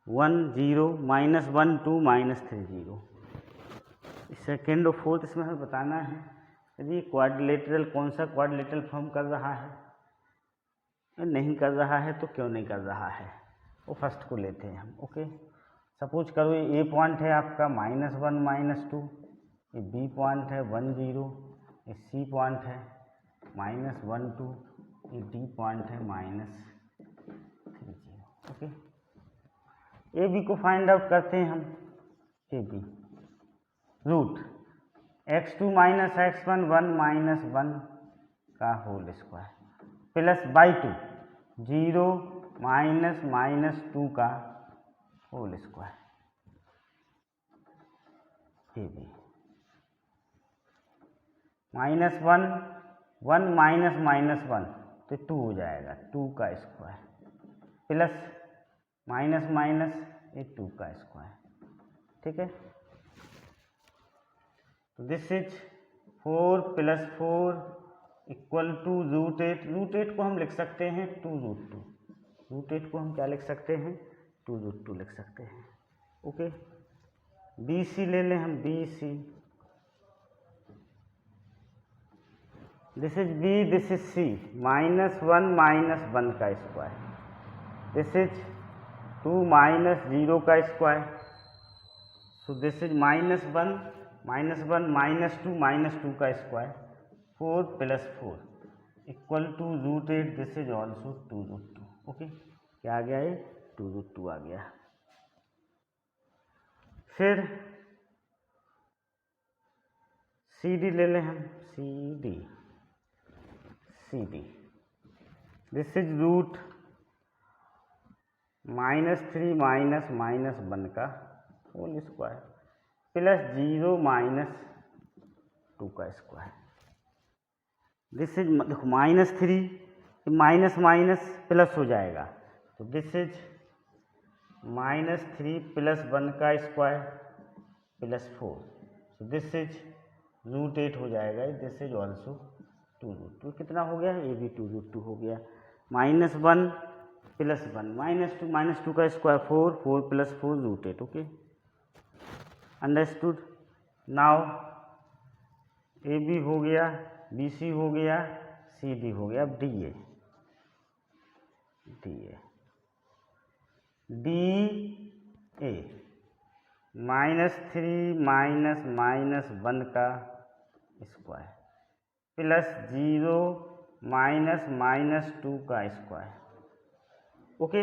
1 0 -1 2 -3 0। सेकेंड और फोर्थ इसमें हमें बताना है यदि क्वाड्रिलेटरल कौन सा क्वाड्रिलेटरल फॉर्म कर रहा है, नहीं कर रहा है तो क्यों नहीं कर रहा है, वो फर्स्ट को लेते हैं हम। ओके, सपोज करो ये पॉइंट है आपका -1 -2, ये बी पॉइंट है 1 0, ये सी पॉइंट है -1 2, ये डी पॉइंट है -3 0। ओके, ए बी को फाइंड आउट करते हैं हम। A B root x2 - x1 1 - 1 का होल स्क्वायर प्लस बाई 2 0 -2 का होल स्क्वायर। ए बी -1 1 -1 तो 2 हो जाएगा, 2 का स्क्वायर प्लस माइनस ये 2 का स्क्वायर। ठीक है, तो दिस इज 4 + 4 = √8। √8 को हम लिख सकते हैं 2√2, √8 को हम क्या लिख सकते हैं, 2√2 लिख सकते हैं। ओके, बी सी ले लें हम, B C, this is B, this is C, -1 -1 का स्क्वायर, दिस इज 2 - 0 का स्क्वायर, सो दिस इज -1 -2 का square, 4 + 4 = √8, this is also 2√2। Okay, क्या आ गया, ये 2√2 आ गया। फिर सी डी ले लें हम, C D this is root -3 minus -1 का होल स्क्वायर प्लस 0 -2 का स्क्वायर। दिस इज, देखो -3 माइनस माइनस प्लस हो जाएगा, तो दिस इज -3 + 1 का स्क्वायर प्लस 4, तो दिस इज √8 हो जाएगा। दिस इज ऑल्सो 2√2, कितना हो गया, ये भी 2√2 हो गया। -1 + 1 -2 का square 4 + 4 √8। Okay, understood. Now A B हो गया, बी सी हो गया, सी डी हो गया। अब डी ए -3 -1 का स्क्वायर प्लस 0 -2 का स्क्वायर। ओके,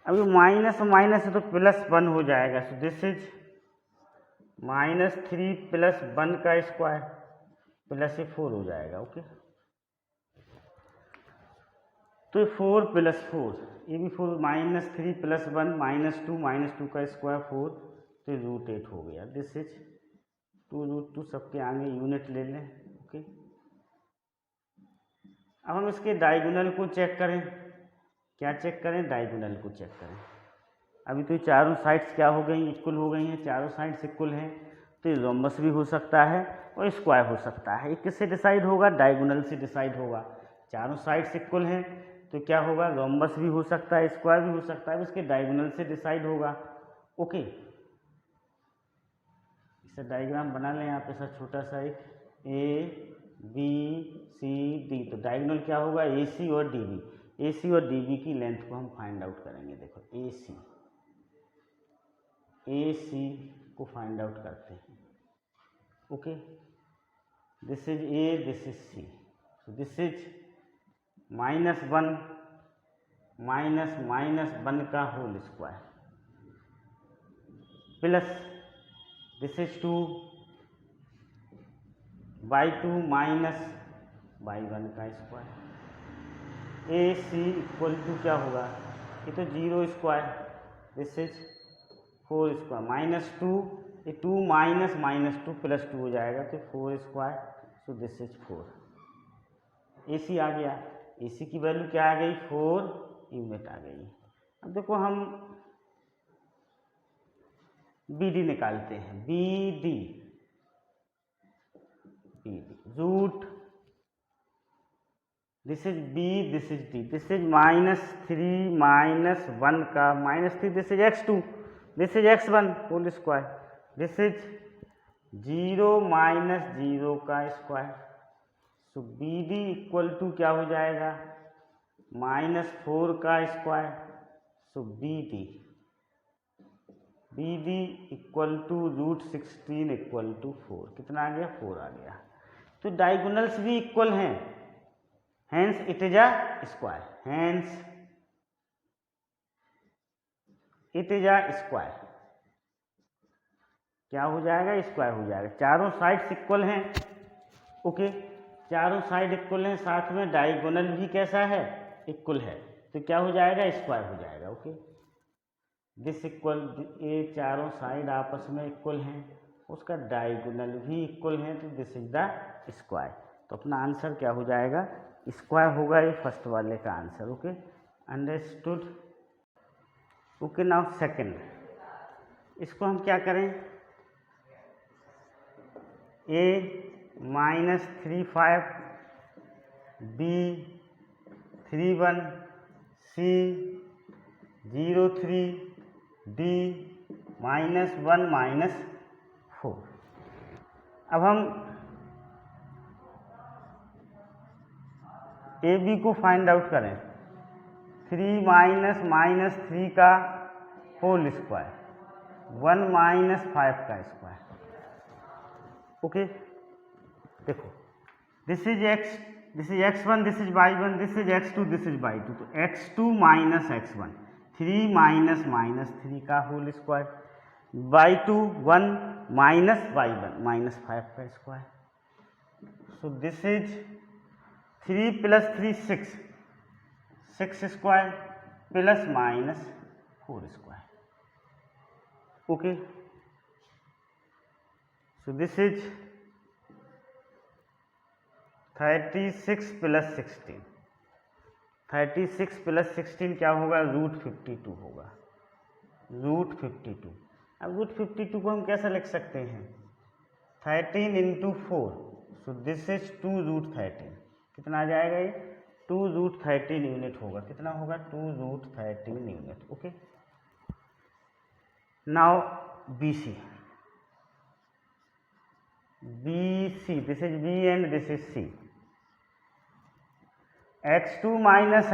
अभी माइनस माइनस है तो +1 हो जाएगा, सो दिस इज -3 + 1 का स्क्वायर प्लस 4 हो जाएगा। ओके, तो 4 + 4, ये भी 4, -3 + 1 -2 का स्क्वायर 4, तो √8 हो गया। दिस इज 2√2, सबके आगे यूनिट ले लें। ओके, अब हम इसके डायगोनल को चेक करें। क्या चेक करें, डायगोनल को चेक करें। अभी तो चारों साइड्स क्या हो गई, इक्वल हो गई हैं, चारों साइड्स इक्वल हैं, तो ये रोम्बस भी हो सकता है और स्क्वायर हो सकता है। ये किससे डिसाइड होगा, डायगोनल से डिसाइड होगा। चारों साइड्स इक्वल हैं तो क्या होगा, रोम्बस भी हो सकता है, स्क्वायर भी हो सकता है, इसके डायगोनल से डिसाइड होगा। ओके, इसका डायग्राम बना लें आप, ऐसा छोटा सा एक ए बी सी डी, तो डायगोनल क्या होगा, ए सी और डी बी। ए सी और डी बी की लेंथ को हम फाइंड आउट करेंगे। देखो ए सी को फाइंड आउट करते हैं। Okay, this is A, this is C, so this is -1 -1 का whole square plus this is 2 /2 -/1 का square. A C equal to क्या होगा, ये तो 0 स्क्वायर, दिस इज 4 स्क्वायर -2, ये 2 -2 + 2 हो जाएगा, तो 4 स्क्वायर, सो दिस इज 4। ए सी आ गया, ए सी की वैल्यू क्या आ गई, 4 यूनिट आ गई। अब देखो हम बी डी निकालते हैं। B D root, this is B, this is D, this is -3 -1 का -3, this is x2, this is x1 whole square, this is 0 -0 का square. So B D equal to क्या हो जाएगा, -4 का square. So B D equal to √16 equal to 4, कितना आ गया, 4 आ गया। तो डायगोनल्स भी इक्वल हैं, hence it is a square, hence it is a square। क्या हो जाएगा, स्क्वायर हो जाएगा। चारों साइड्स इक्वल हैं। ओके, चारों साइड इक्वल हैं, साथ में डायगोनल भी कैसा है, इक्वल है, तो क्या हो जाएगा, स्क्वायर हो जाएगा। ओके, दिस इक्वल, ये चारों साइड आपस में इक्वल हैं, उसका डायगोनल भी इक्वल है, तो दिस इज द स्क्वायर। तो अपना आंसर क्या हो जाएगा, स्क्वायर होगा, ये फर्स्ट वाले का answer. Okay, understood. Okay, now second, इसको हम क्या करें, ए -35 बी 31 सी 03 डी -1 -4। अब हम ए बी को फाइंड आउट करें। 3 -3 का होल स्क्वायर 1 -5 का स्क्वायर। ओके, देखो this is x, this is x1, this is y1, this is x2, this is y2, तो x2 - x1, 3 -3 का whole square by 2 1 minus by 1 -5 का square. So this is 3 + 3 6 square plus minus 4 square. Okay, so this is 36 + 16। 36 + 16 क्या होगा? √52 होगा, √52। अब √52 को हम कैसे लिख सकते हैं? 13 × 4, सो दिस इज 2√13। कितना आ जाएगा ये? 2√13 यूनिट होगा। कितना होगा? 2√13 unit. Okay, now BC, this is B and this is C। x2 -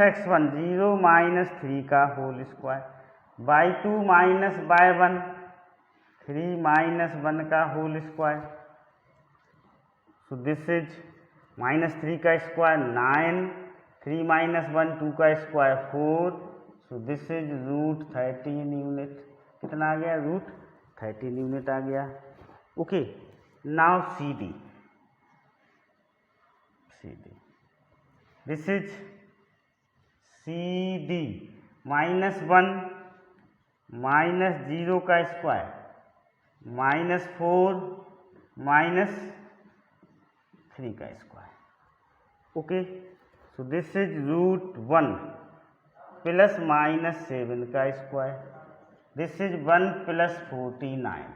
x1 0 - 3 का whole square by 2 minus by 1 3 - 1 का whole square. So this is -3 का स्क्वायर 9, 3 - 1 2 का square 4। So this is √13 unit. कितना आ गया? √13 यूनिट आ गया। Okay, now CD, this is CD -1 -0 का स्क्वायर -4 -3 का square. Okay, so this is √1 plus -7 का square. This is 1 + 49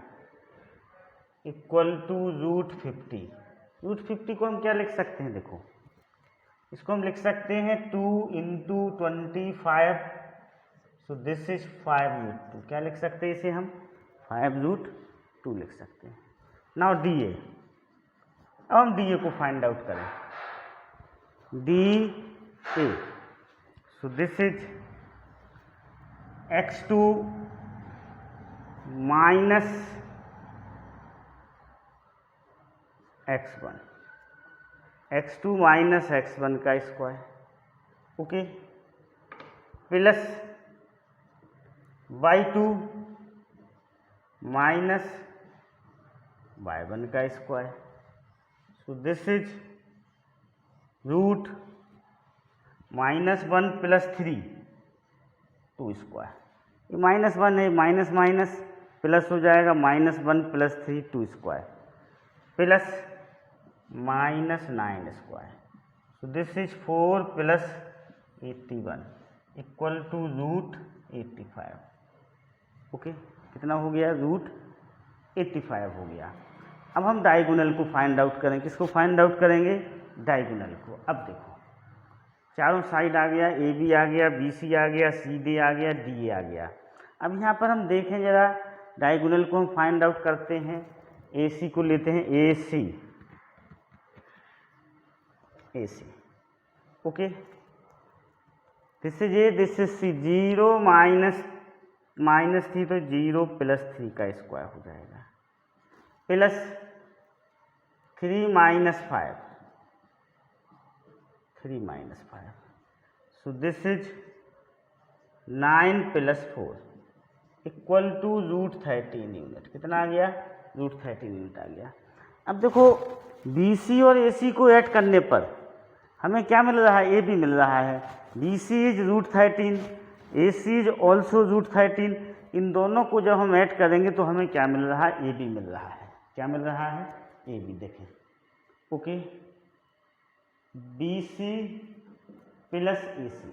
equal to √50। √50 को हम क्या लिख सकते हैं? देखो, इसको हम लिख सकते हैं 2 × 25। सो दिस इज 5√2। क्या लिख सकते हैं इसे हम? 5√2 लिख सकते हैं। नाउ DA, अब हम DA को फाइंड आउट करें। DA, so this is x2 - x1, x2 - x1 का square. Okay, plus by 2 minus by 1 का square. So this is √-1 + 3 2 square. ये -1 है, माइनस माइनस प्लस हो जाएगा, -1 + 3 2 square plus -9 square. So this is 4 + 81 equal to √85। Okay, कितना हो गया? √85 हो गया। अब हम डायगोनल को फाइंड आउट करें। किसको फाइंड आउट करेंगे? डायगोनल को। अब देखो, चारों साइड आ गया, AB आ गया, BC आ गया, CD आ गया, DA आ गया। अब यहाँ पर हम देखें जरा, डायगोनल को हम फाइंड आउट करते हैं। AC को लेते हैं, AC। Okay, this is A, this is C। 0 - 3 तो 0 + 3 का स्क्वायर हो जाएगा plus 3 - 5 so this is 9 + 4 equal to √13 unit. कितना आ गया? √13 यूनिट आ गया। अब देखो, BC और AC को ऐड करने पर हमें क्या मिल रहा है? AB मिल रहा है। BC is √13, AC is also √13। इन दोनों को जब हम ऐड करेंगे तो हमें क्या मिल रहा है? AB मिल रहा है। क्या मिल रहा है? AB। देखें, okay, BC + AC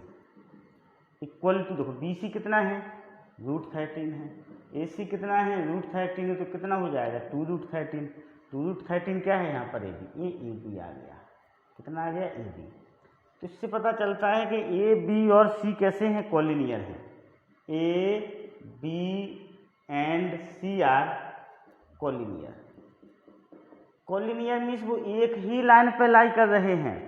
equal to, देखो BC कितना है? √13 है। AC कितना है? √13 है। तो कितना हो जाएगा? 2√13। 2√13 क्या है यहाँ पर? AB। ये AB आ गया। कितना आ गया? AB। तो इससे पता चलता है कि A, B और C कैसे हैं? कॉलिनियर हैं। A, B and C are collinear. Collinear means वो एक ही लाइन पर लाई कर रहे हैं,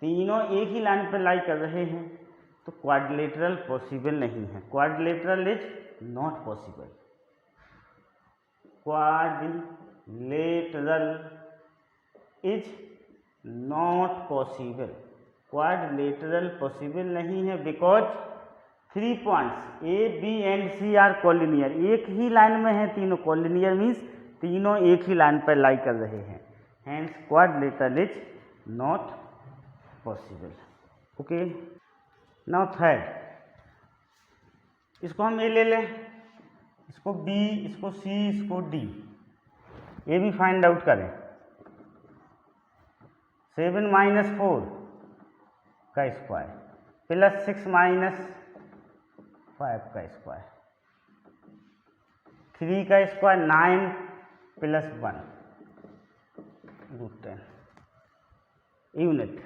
तीनों एक ही लाइन पर लाई कर रहे हैं। तो क्वाड्रिलेटरल पॉसिबल नहीं है। Quadrilateral is not possible. Quadrilateral is not possible. Quadrilateral possible नहीं है because 3 points A B and C are collinear, एक ही लाइन में है तीनों, कॉलिनियर मीन्स तीनों एक ही लाइन पर लाई कर रहे हैं, hence quadrilateral is not possible. Okay, now third, इसको हम ए ले लें, इसको बी, इसको सी, इसको डी, ये भी फाइंड आउट करें। 7 माइनस 4 का स्क्वायर प्लस 6 माइनस 5 का स्क्वायर, 3 का square 9 plus 1 √10 unit.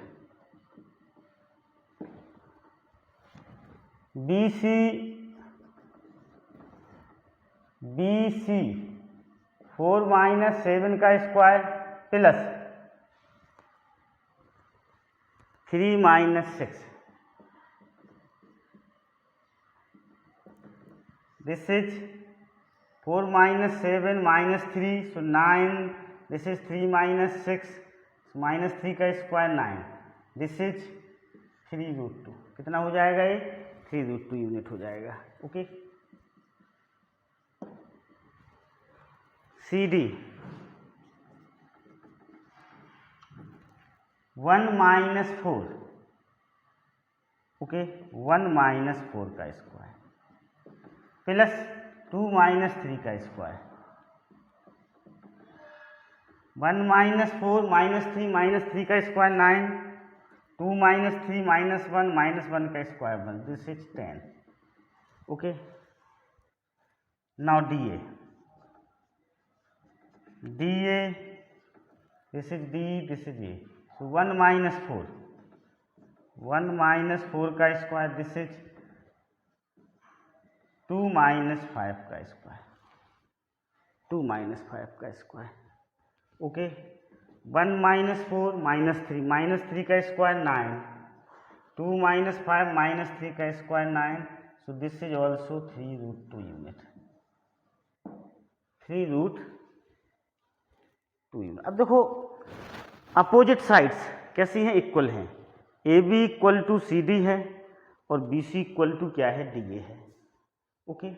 B C 4 minus 7 का square plus 3 minus 6, this is 4 minus 7 minus 3, so 9, this is 3 minus 6, so minus 3 का स्क्वायर 9, this is 3√2, कितना हो जाएगा ये 3√2 यूनिट हो जाएगा। Okay, C D 1 minus 4, okay 1 minus 4 का स्क्वायर प्लस 2 माइनस 3 का स्क्वायर, 1 माइनस 4 माइनस 3 का स्क्वायर 9, 2 माइनस 3 माइनस 1 का square 1, this is 10। Okay, now D A, this is D, this is A, so 1 minus 4, 1 minus 4 का स्क्वायर, दिस इज 2 माइनस 5 का स्क्वायर, 2 माइनस 5 का स्क्वायर। ओके, 1 माइनस 4 माइनस 3 का स्क्वायर 9, 2 माइनस 5 माइनस 3 का square 9, so this is also 3√2 unit, 3√2 unit. अब देखो अपोजिट साइड्स कैसी हैं, इक्वल हैं, A B equal to C D है और बी सी इक्वल टू क्या है, डी ए है। ओके,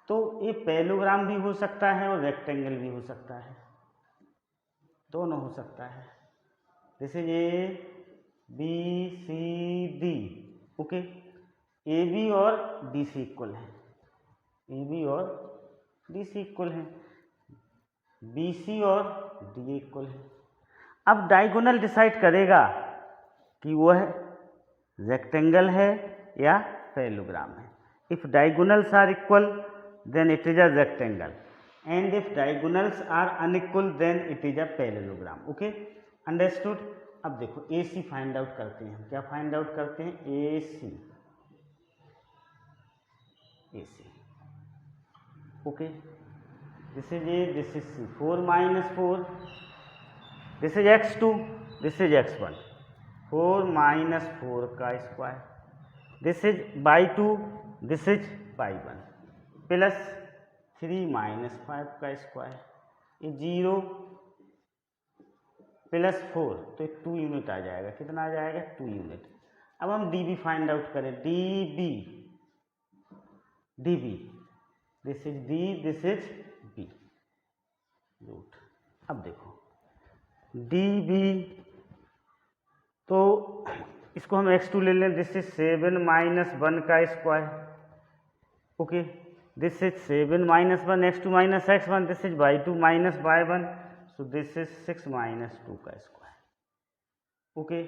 तो ये पैरेललोग्राम भी हो सकता है और रेक्टेंगल भी हो सकता है, दोनों हो सकता है। जैसे ये B C D, okay, A B और डी सी इक्वल है, ए बी और डी सी इक्वल है, बी सी और डी इक्वल है। अब डायगोनल डिसाइड करेगा कि वो है रेक्टेंगल है या पैरेललोग्राम है। If diagonals are equal then it is a rectangle, and if diagonals are unequal then it is a parallelogram। Okay, understood. अब देखो ए सी फाइंड आउट करते हैं, क्या फाइंड आउट करते हैं, A C, okay, this is A, this is C, 4 minus 4, this is x2, this is x1, 4 minus 4 का square, this is by 2, this is by 1 plus 3 minus 5 का स्क्वायर, ये 0 प्लस 4, तो 2 यूनिट आ जाएगा, कितना आ जाएगा 2 यूनिट। अब हम डी बी फाइंड आउट करें, D B, this is D, this is B root. अब देखो डी बी, तो इसको हम x2 ले लें, दिस इज 7 माइनस 1 का square, okay, this is 7 minus 1 x2 minus x1, this is by 2 minus by 1, so this is 6 minus 2 का स्क्वायर, okay,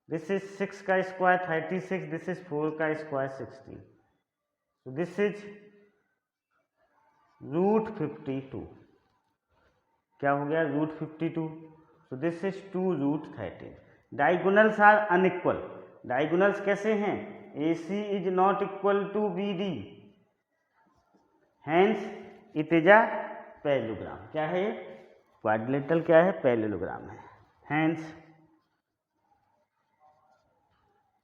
this is 6 का स्क्वायर 36, this is 4 का स्क्वायर 16, so this is √52, क्या हो गया √52, so this is 2√13। Diagonals are unequal, diagonals कैसे हैं, AC is not equal to BD, hence it is a parallelogram. क्या है ये, क्वाड्रिलेटरल क्या है, पैरेललोग्राम है, hence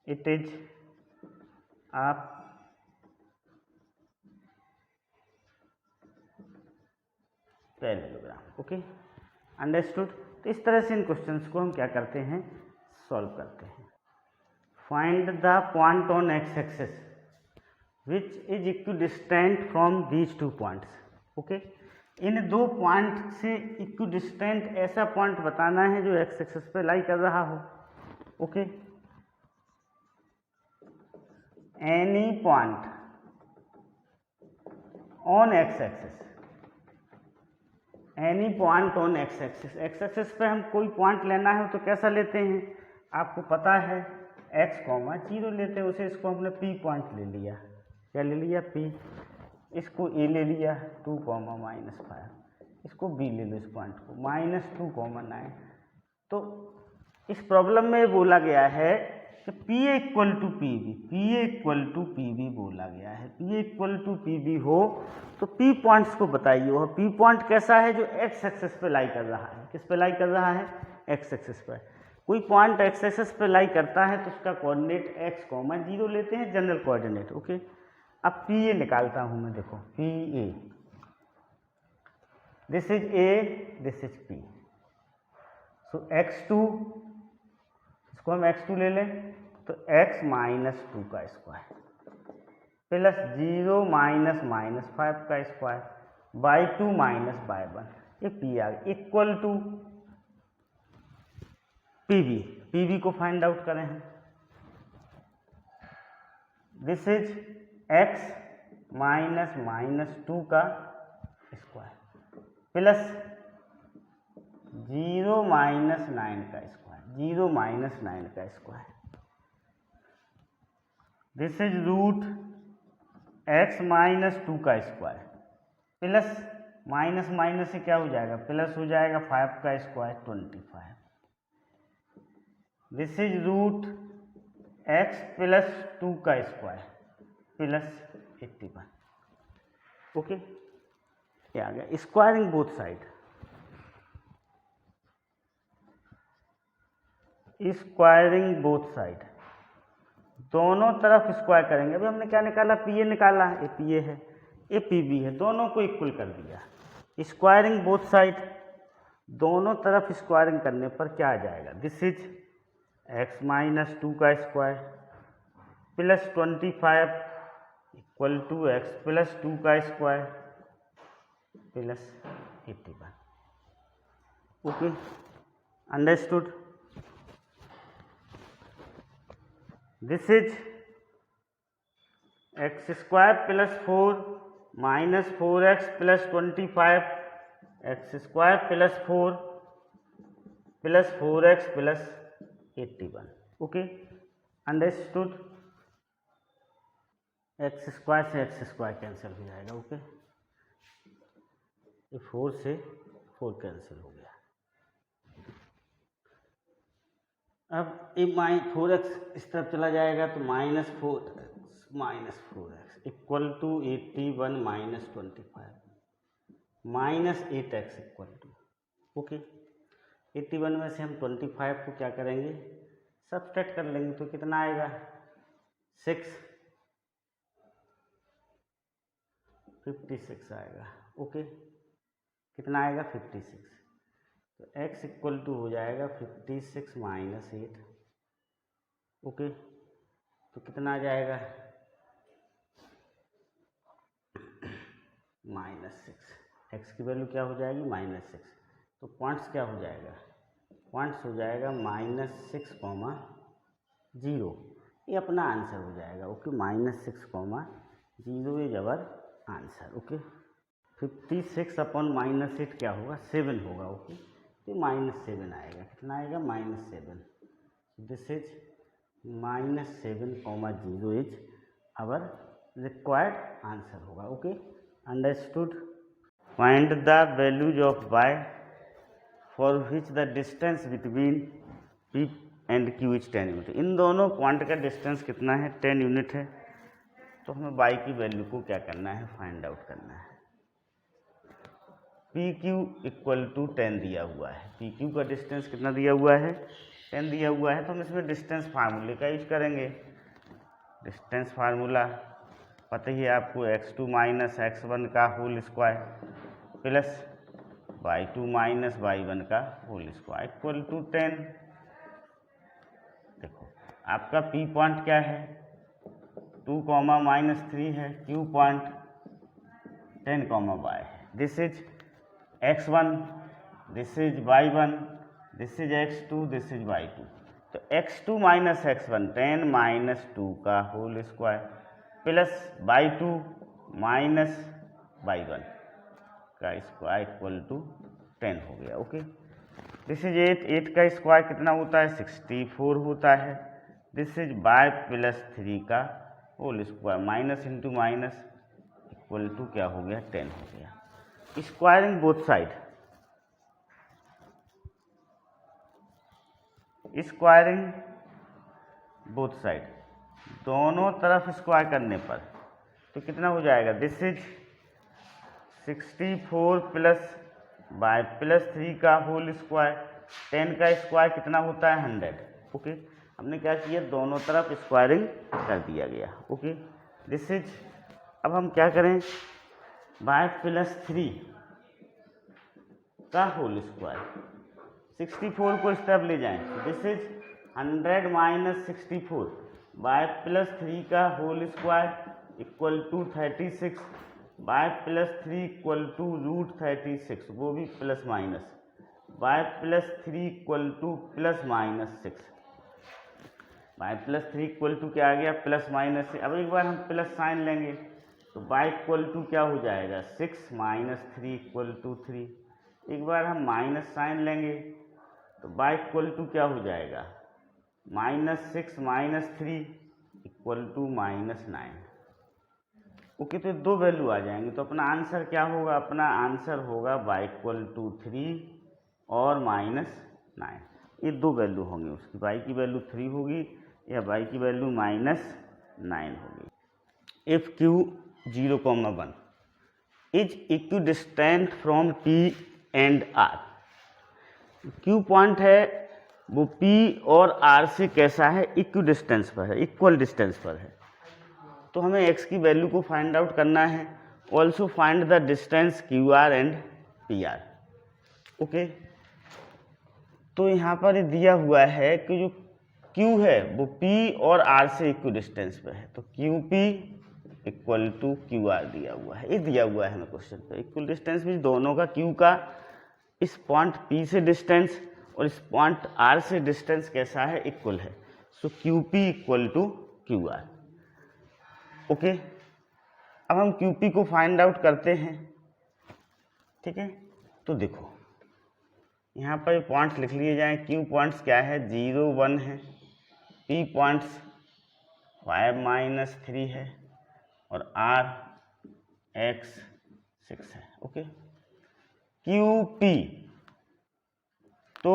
it is a parallelogram. Okay, understood. तो इस तरह से इन क्वेश्चंस को हम क्या करते हैं, सॉल्व करते हैं। Find the point on X axis, which is equidistant from these two points. Okay, इन दो पॉइंट से इक्विडिस्टेंट ऐसा पॉइंट बताना है जो एक्स एक्सिस पे लाई कर रहा हो। Okay, any point on X axis, any point on X axis. X axis पे हम कोई पॉइंट लेना है तो कैसा लेते हैं, आपको पता है x, 0 लेते हैं उसे। इसको हमने P पॉइंट ले लिया, क्या ले लिया P। इसको A ले लिया 2, -5। इसको B ले लो, इस पॉइंट को -2, 9। तो इस प्रॉब्लम में बोला गया है कि P इक्वल टू PB बोला गया है। P इक्वल टू PB हो तो P पॉइंट्स को बताइए, और P पॉइंट कैसा है जो x एक्सिस पे लाई कर रहा है। किस पे लाई कर रहा है, x एक्सिस पर। कोई पॉइंट x एक्सिस पे लाई करता है तो उसका कोऑर्डिनेट x, 0 लेते हैं, जनरल कोऑर्डिनेट। ओके, अब PA निकालता हूं मैं, देखो PA, this is A, this is P। So x2, इसको हम x2 ले लें तो x -2 का स्क्वायर प्लस 0 -5 का स्क्वायर बाई 2 -y1, ये P आ गया, इक्वल टू PB को फाइंड आउट करें हम। दिस इज x -2 का स्क्वायर प्लस 0 -9 का स्क्वायर, 0 -9 का square. This is root x -2 का स्क्वायर प्लस माइनस से क्या हो जाएगा, प्लस हो जाएगा 5 का square, 25। This is root x plus 2 का स्क्वायर प्लस 81। ओके, ये आ गया squaring both side. Squaring both side, दोनों तरफ स्क्वायर करेंगे। अभी हमने क्या निकाला, PA निकाला है, ये PA है, ये PB है, दोनों को इक्वल कर दिया। स्क्वायरिंग बोथ साइड, दोनों तरफ स्क्वायरिंग करने पर क्या आ जाएगा, दिस इज x -2 का square plus 25 equal to x plus 2 का square plus 81। Okay, understood. This is x square plus 4 minus 4x plus 25, x square plus 4 plus 4x plus 81। Okay, understood. x square से x स्क्वायर कैंसिल हो जाएगा। ओके, ये 4 से 4 कैंसिल हो गया। अब ये -4x इस तरफ चला जाएगा तो -4x equal to 81 -25 -8x equal to. Okay, 81 में से हम 25 को क्या करेंगे, सब्सट्रैक्ट कर लेंगे तो कितना आएगा, 56 आएगा। ओके, कितना आएगा, 56। तो x इक्वल टू हो जाएगा 56 -8। ओके, तो कितना आ जाएगा, -6। x की वैल्यू क्या हो जाएगी, -6। तो पॉइंट्स क्या हो जाएगा, पॉइंट्स हो जाएगा -6, 0। ये अपना आंसर हो जाएगा। Okay, -6, 0 is our answer. Okay, 56 upon -8 क्या होगा, 7 होगा। ओके, तो -7 आएगा, कितना आएगा, -7। This is -7, 0 is our required answer होगा। Okay, understood. Find the values of y for which the distance between P and Q is 10 unit. इन दोनों पॉइंट का डिस्टेंस कितना है, 10 यूनिट है। तो हमें y की वैल्यू को क्या करना है, फाइंड आउट करना है। PQ इक्वल टू 10 दिया हुआ है, PQ का डिस्टेंस कितना दिया हुआ है, 10 दिया हुआ है। तो हम इसमें डिस्टेंस फार्मूले का यूज करेंगे। डिस्टेंस फार्मूला पता ही है आपको, x2 माइनस x1 का whole square plus y2 minus y1 का होल स्क्वायर इक्वल टू 10। देखो आपका P पॉइंट क्या है, 2 कॉमा -3 है, Q पॉइंट 10 कॉमा y है। This is x1, this is y1, this is x2, this is y2। तो x2 माइनस x1 10 माइनस 2 का whole square plus y2 minus y1 का स्क्वायर इक्वल टू 10 हो गया। ओके, दिस इज 8 का स्क्वायर कितना होता है 64 होता है। दिस इज y प्लस 3 का whole square minus into minus equal to क्या हो गया 10 हो गया। Squaring both side, squaring both side, दोनों तरफ स्क्वायर करने पर तो कितना हो जाएगा, this is 64 plus y plus 3 का होल स्क्वायर, 10 का स्क्वायर कितना होता है 100। ओके, हमने क्या किया, दोनों तरफ स्क्वायरिंग कर दिया गया। ओके, दिस इज, अब हम क्या करें, y प्लस 3 का होल स्क्वायर, 64 को इस तरफ ले जाएं, this is 100 minus 64, y plus 3 का whole square equal to 36, y plus 3 equal to √36, वो भी plus minus, y plus 3 equal to plus minus 6, y plus 3 equal to क्या आ गया प्लस माइनस 6। अब एक बार हम प्लस साइन लेंगे तो y इक्वल टू क्या हो जाएगा 6 माइनस 3 इक्वल टू 3। एक बार हम माइनस साइन लेंगे तो y इक्वल टू क्या हो जाएगा -6 माइनस 3 इक्वल टू -9। ओके, तो दो वैल्यू आ जाएंगे, तो अपना आंसर क्या होगा, अपना आंसर होगा y इक्वल टू 3 और -9। ये दो वैल्यू होंगी उसकी, y की वैल्यू 3 होगी या y की वैल्यू -9 होगी। If Q 0,1 is equidistant from P and R, Q point है वो P और R से कैसा है, इक्विडिस्टेंस पर है, इक्वल डिस्टेंस पर है। तो हमें x की वैल्यू को फाइंड आउट करना है। Also find the distance QR and PR। Okay, तो यहाँ पर दिया हुआ है कि जो Q है वो P और R से इक्विडिस्टेंस पे है, तो QP इक्वल टू QR दिया हुआ है, ये दिया हुआ है हमें क्वेश्चन पे। इक्वल डिस्टेंस भी दोनों का, Q का इस पॉइंट P से डिस्टेंस और इस पॉइंट R से डिस्टेंस कैसा है, इक्वल है। So QP equal to QR। Okay, अब हम QP को फाइंड आउट करते हैं। ठीक है, तो देखो यहाँ पर पॉइंट्स लिख लिए जाएं। Q पॉइंट्स क्या है 0, 1 है, P पॉइंट्स 5 - 3 है और R X 6 है। ओके, QP तो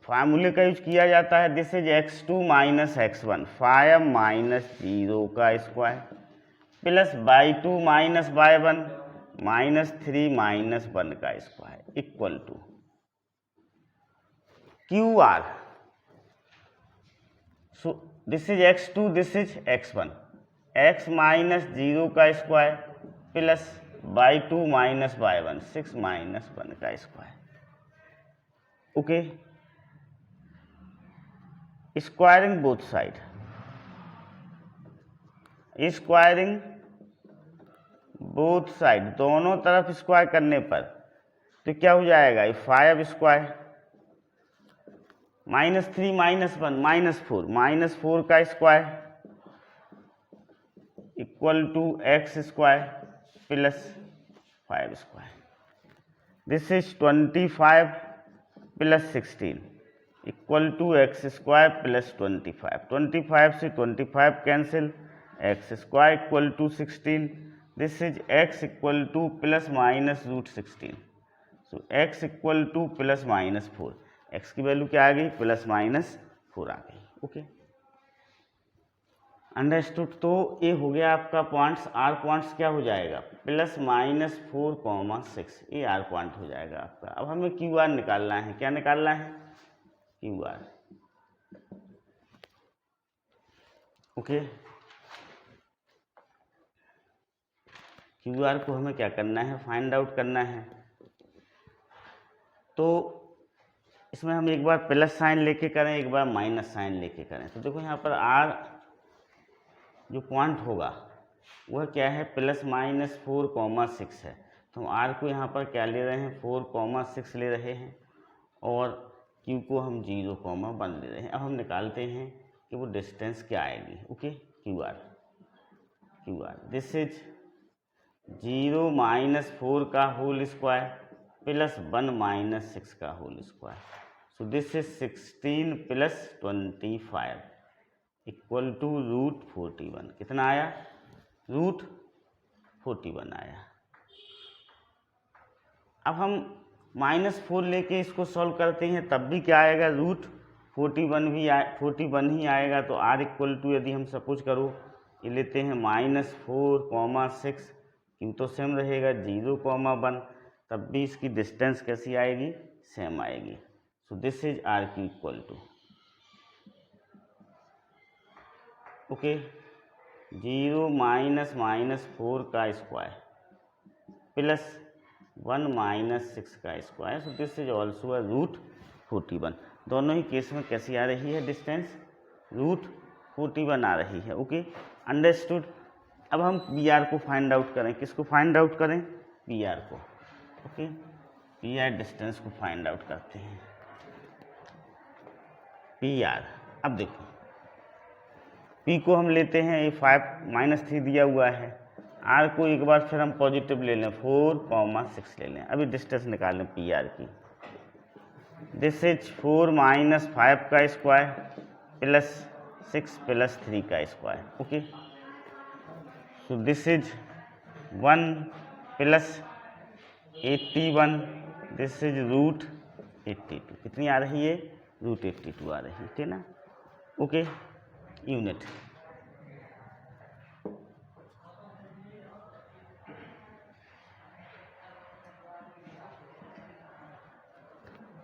फार्मूले का यूज किया जाता है, this is x2 minus x1, 5 - 0 का square plus y2 minus y1 -3 - 1 का square equal to QR। So this is x2, this is x1, x minus 0 का square plus y2 minus y1 6 - 1 का square. Okay, squaring both side, squaring both side, दोनों तरफ स्क्वायर करने पर तो क्या हो जाएगा, 5 स्क्वायर -3 -1 -4 का square equal to x square plus 5 square. This is 25 plus 16 equal to x square plus 25। 25 से 25 cancel, x square equal to 16। This is x equal to plus minus √16। So x equal to plus -4, x की वैल्यू क्या आ गई प्लस -4 आ गई। Okay, understood. तो ये हो गया आपका पॉइंट्स। R पॉइंट्स क्या हो जाएगा प्लस -4,6, ये R पॉइंट हो जाएगा आपका। अब हमें QR निकालना है, क्या निकालना है QR। ओके, QR को हमें क्या करना है, फाइंड आउट करना है। तो इसमें हम एक बार प्लस साइन लेके करें, एक बार माइनस साइन लेके करें। तो देखो यहाँ पर R जो पॉइंट होगा वह क्या है, +-4,6 है। तो हम आर को यहाँ पर क्या ले रहे हैं, 4,6 ले रहे हैं और क्यू को हम 0,1 ले रहे हैं। अब हम निकालते हैं कि वो डिस्टेंस क्या आएगी। Okay, Q R this is 0 - 4 का होल स्क्वायर +1 - 6 का whole square. So this is 16 + 25 equal to √41। कितना आया, √41 आया। अब हम -4 लेके इसको सॉल्व करते हैं तब भी क्या आएगा, √41 ही आएगा। तो r इक्वल टू यदि हम सपोज करो ये लेते हैं -4,6, क्यों तो सेम रहेगा 0,1, तब भी इसकी डिस्टेंस कैसी आएगी, सेम आएगी। So this is R Q equal to okay 0 - -4 का स्क्वायर +1 - 6 का square. So this is also a √41। दोनों ही केस में कैसी आ रही है डिस्टेंस, √41 आ रही है। Okay, understood. अब हम पी आर को फाइंड आउट करें। किसको फाइंड आउट करें, पी आर को। ओके, पी आर डिस्टेंस को फाइंड आउट करते हैं। पी आर, अब देखो पी को हम लेते हैं, ये 5 - 3 दिया हुआ है। आर को एक बार फिर हम पॉजिटिव ले लें, 4,6 ले लें। अभी डिस्टेंस निकाल लें पी आर की। दिस इज 4 - 5 का स्क्वायर +6 + 3 का square. Okay, so this is 1 + 81, this is √82। कितनी आ रही है, √82 आ रही है, ठीक है ना। Okay, unit.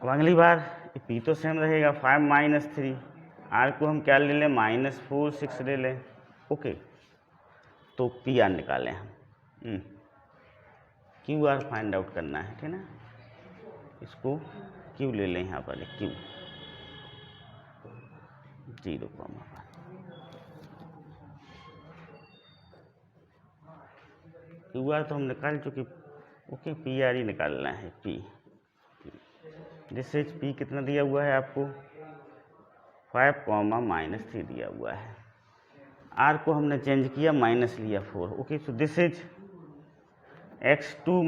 अब अगली बार पी तो सेम रहेगा, 5 - 3। आर को हम क्या ले लें, -4 6 ले लें। ओके, तो पी आर निकालें हम। क्यू आर फाइंड आउट करना है, ठीक है ना। इसको क्यू ले लें, यहाँ पर क्यू 0,1। क्यू आर तो हम निकाल चुके। ओके, पी आर ही निकालना है, पी। दिस इज पी कितना दिया हुआ है आपको, 5, -3 दिया हुआ है। आर को हमने चेंज किया, माइनस लिया 4। Okay, so this is x2 -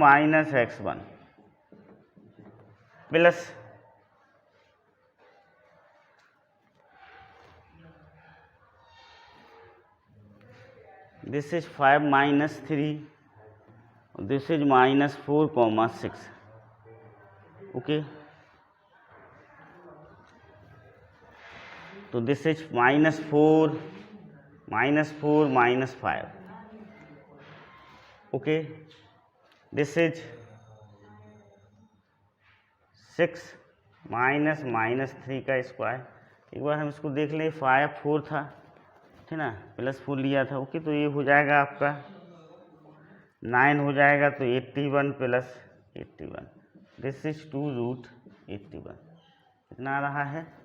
x1 plus this is 5 - 3, this is -4,6। Okay, तो this is -4 -5। Okay, this is 6 -3 का स्क्वायर। एक बार हम इसको देख लें, 5 4 था, ठीक ना, +4 लिया था। ओके, तो ये हो जाएगा आपका 9 हो जाएगा, तो 81 + 81, दिस इज 2√81। कितना आ रहा है,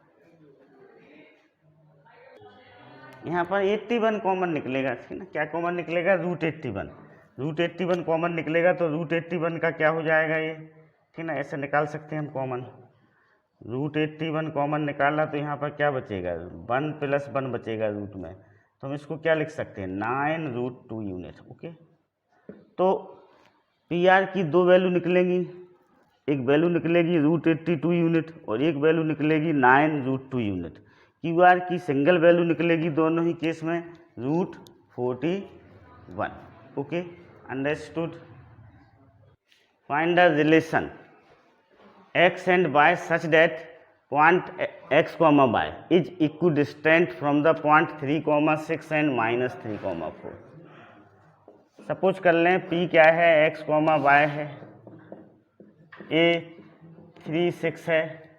यहाँ पर 81 कॉमन निकलेगा, ठीक ना। क्या कॉमन निकलेगा, √81। √81 कॉमन निकलेगा, तो √81 का क्या हो जाएगा ये, ठीक ना। ऐसे निकाल सकते हैं हम कॉमन। √81 कॉमन निकाला तो यहाँ पर क्या बचेगा, 1 + 1 बचेगा रूट में। तो हम इसको क्या लिख सकते हैं, 9√2 यूनिट। ओके, तो पी आर की दो वैल्यू निकलेंगी। एक वैल्यू निकलेगी √82 यूनिट और एक वैल्यू निकलेगी 9√2 यूनिट। क्यू आर की सिंगल वैल्यू निकलेगी दोनों ही केस में, √41। Okay, understood. Find the relation x and y such that point x, y is equidistant from the point 3,6 and -3,4। Suppose कर लें p क्या है, x, y है, a 3 6 है,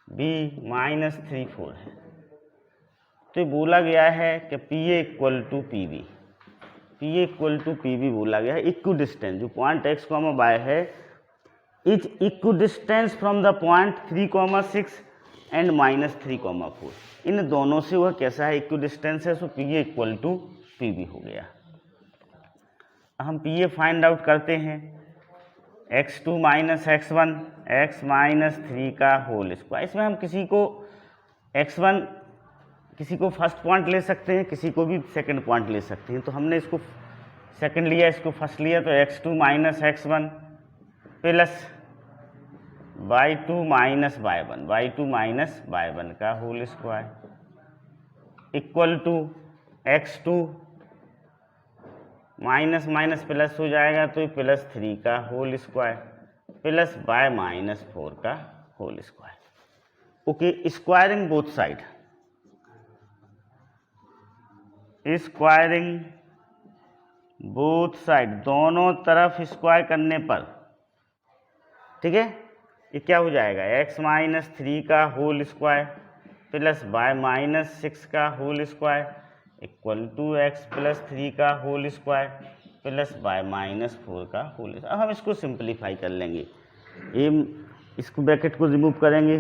b -3 4 है। तो ये बोला गया है कि PA = PB, PA = PB बोला गया है। इक्विडिस्टेंस जो पॉइंट x, y है is equidistance from the point 3,6 and -3,4। इन दोनों से वह कैसा है, इक्विडिस्टेंस है। सो PA = पी भी हो गया। अब हम पी ए फाइंड आउट करते हैं, x2 minus x1 x minus 3 का होल स्क्वायर। इसमें हम किसी को x1 किसी को फर्स्ट पॉइंट ले सकते हैं, किसी को भी सेकंड पॉइंट ले सकते हैं। तो हमने इसको सेकंड लिया, इसको फर्स्ट लिया, तो x2 minus x1 plus y2 minus y1 का whole square equal to x2 minus minus plus हो जाएगा तो प्लस 3 का whole square plus y minus 4 का whole square. Okay, squaring both side, squaring both side, दोनों तरफ स्क्वायर करने पर, ठीक है, ये क्या हो जाएगा, x माइनस 3 का whole square plus y minus 6 का whole square equal to x plus 3 का whole square plus y minus 4 का होल स्क्वायर। अब हम इसको सिंप्लीफाई कर लेंगे, इसको ब्रैकेट को रिमूव करेंगे,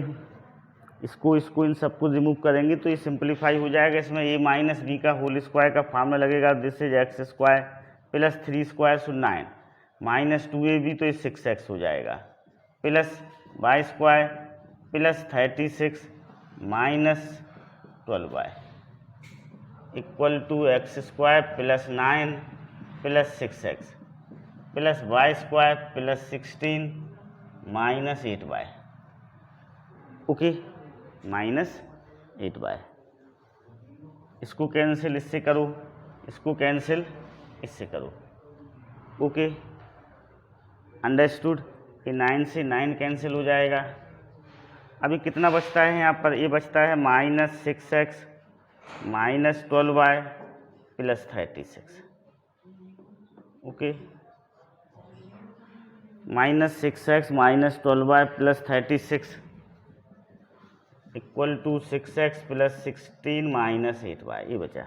इसको इन सबको रिमूव करेंगे तो ये सिंप्लीफाई हो जाएगा। इसमें a माइनस बी का होल स्क्वायर का फार्मूला लगेगा, this is x square plus 3 square so 9 minus 2ab तो ये 6x हो जाएगा plus y square plus 36 minus 12y equal to x square plus 9 plus 6x plus y square plus 16 minus 8y। Okay, minus 8y। इसको कैंसिल इससे करो, इसको कैंसिल इससे करो। Okay, understood. ये 9 से 9 कैंसिल हो जाएगा। अभी कितना बचता है यहाँ पर, ये बचता है minus 6x minus 12y plus 36। Okay, minus 6x minus 12y plus 36 equal to 6x plus 16 minus 8y, ये बचा।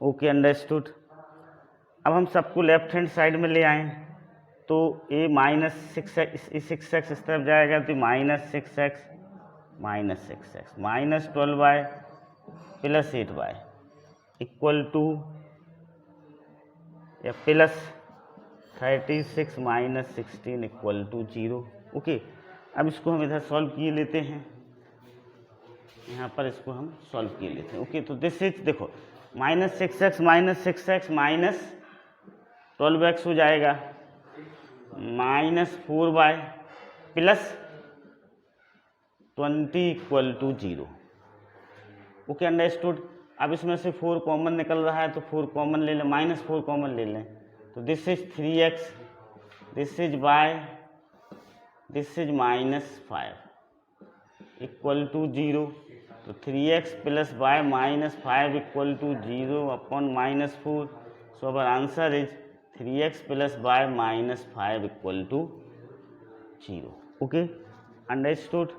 Okay, understood. अब हम सबको लेफ्ट हैंड साइड में ले आए तो ये माइनस 6x इस तरफ जाएगा तो minus 6x minus 12y plus 8y equal to या plus 36 minus 16 equal to 0। Okay, अब इसको हम इधर सॉल्व किए लेते हैं, यहाँ पर इसको हम सॉल्व किए लेते हैं। ओके, तो दिस इज, देखो माइनस 6x माइनस 12x हो जाएगा minus 4y plus 20 equal to 0। Okay, understood. अब इसमें से 4 कॉमन निकल रहा है तो 4 कॉमन ले लें, माइनस 4 कॉमन ले लें तो this is 3x, this is y, this is minus 5 equal to 0। तो 3x plus y minus 5 equal to 0 upon minus 4। So our answer is 3x plus y minus 5 equal to 0। Okay, understood.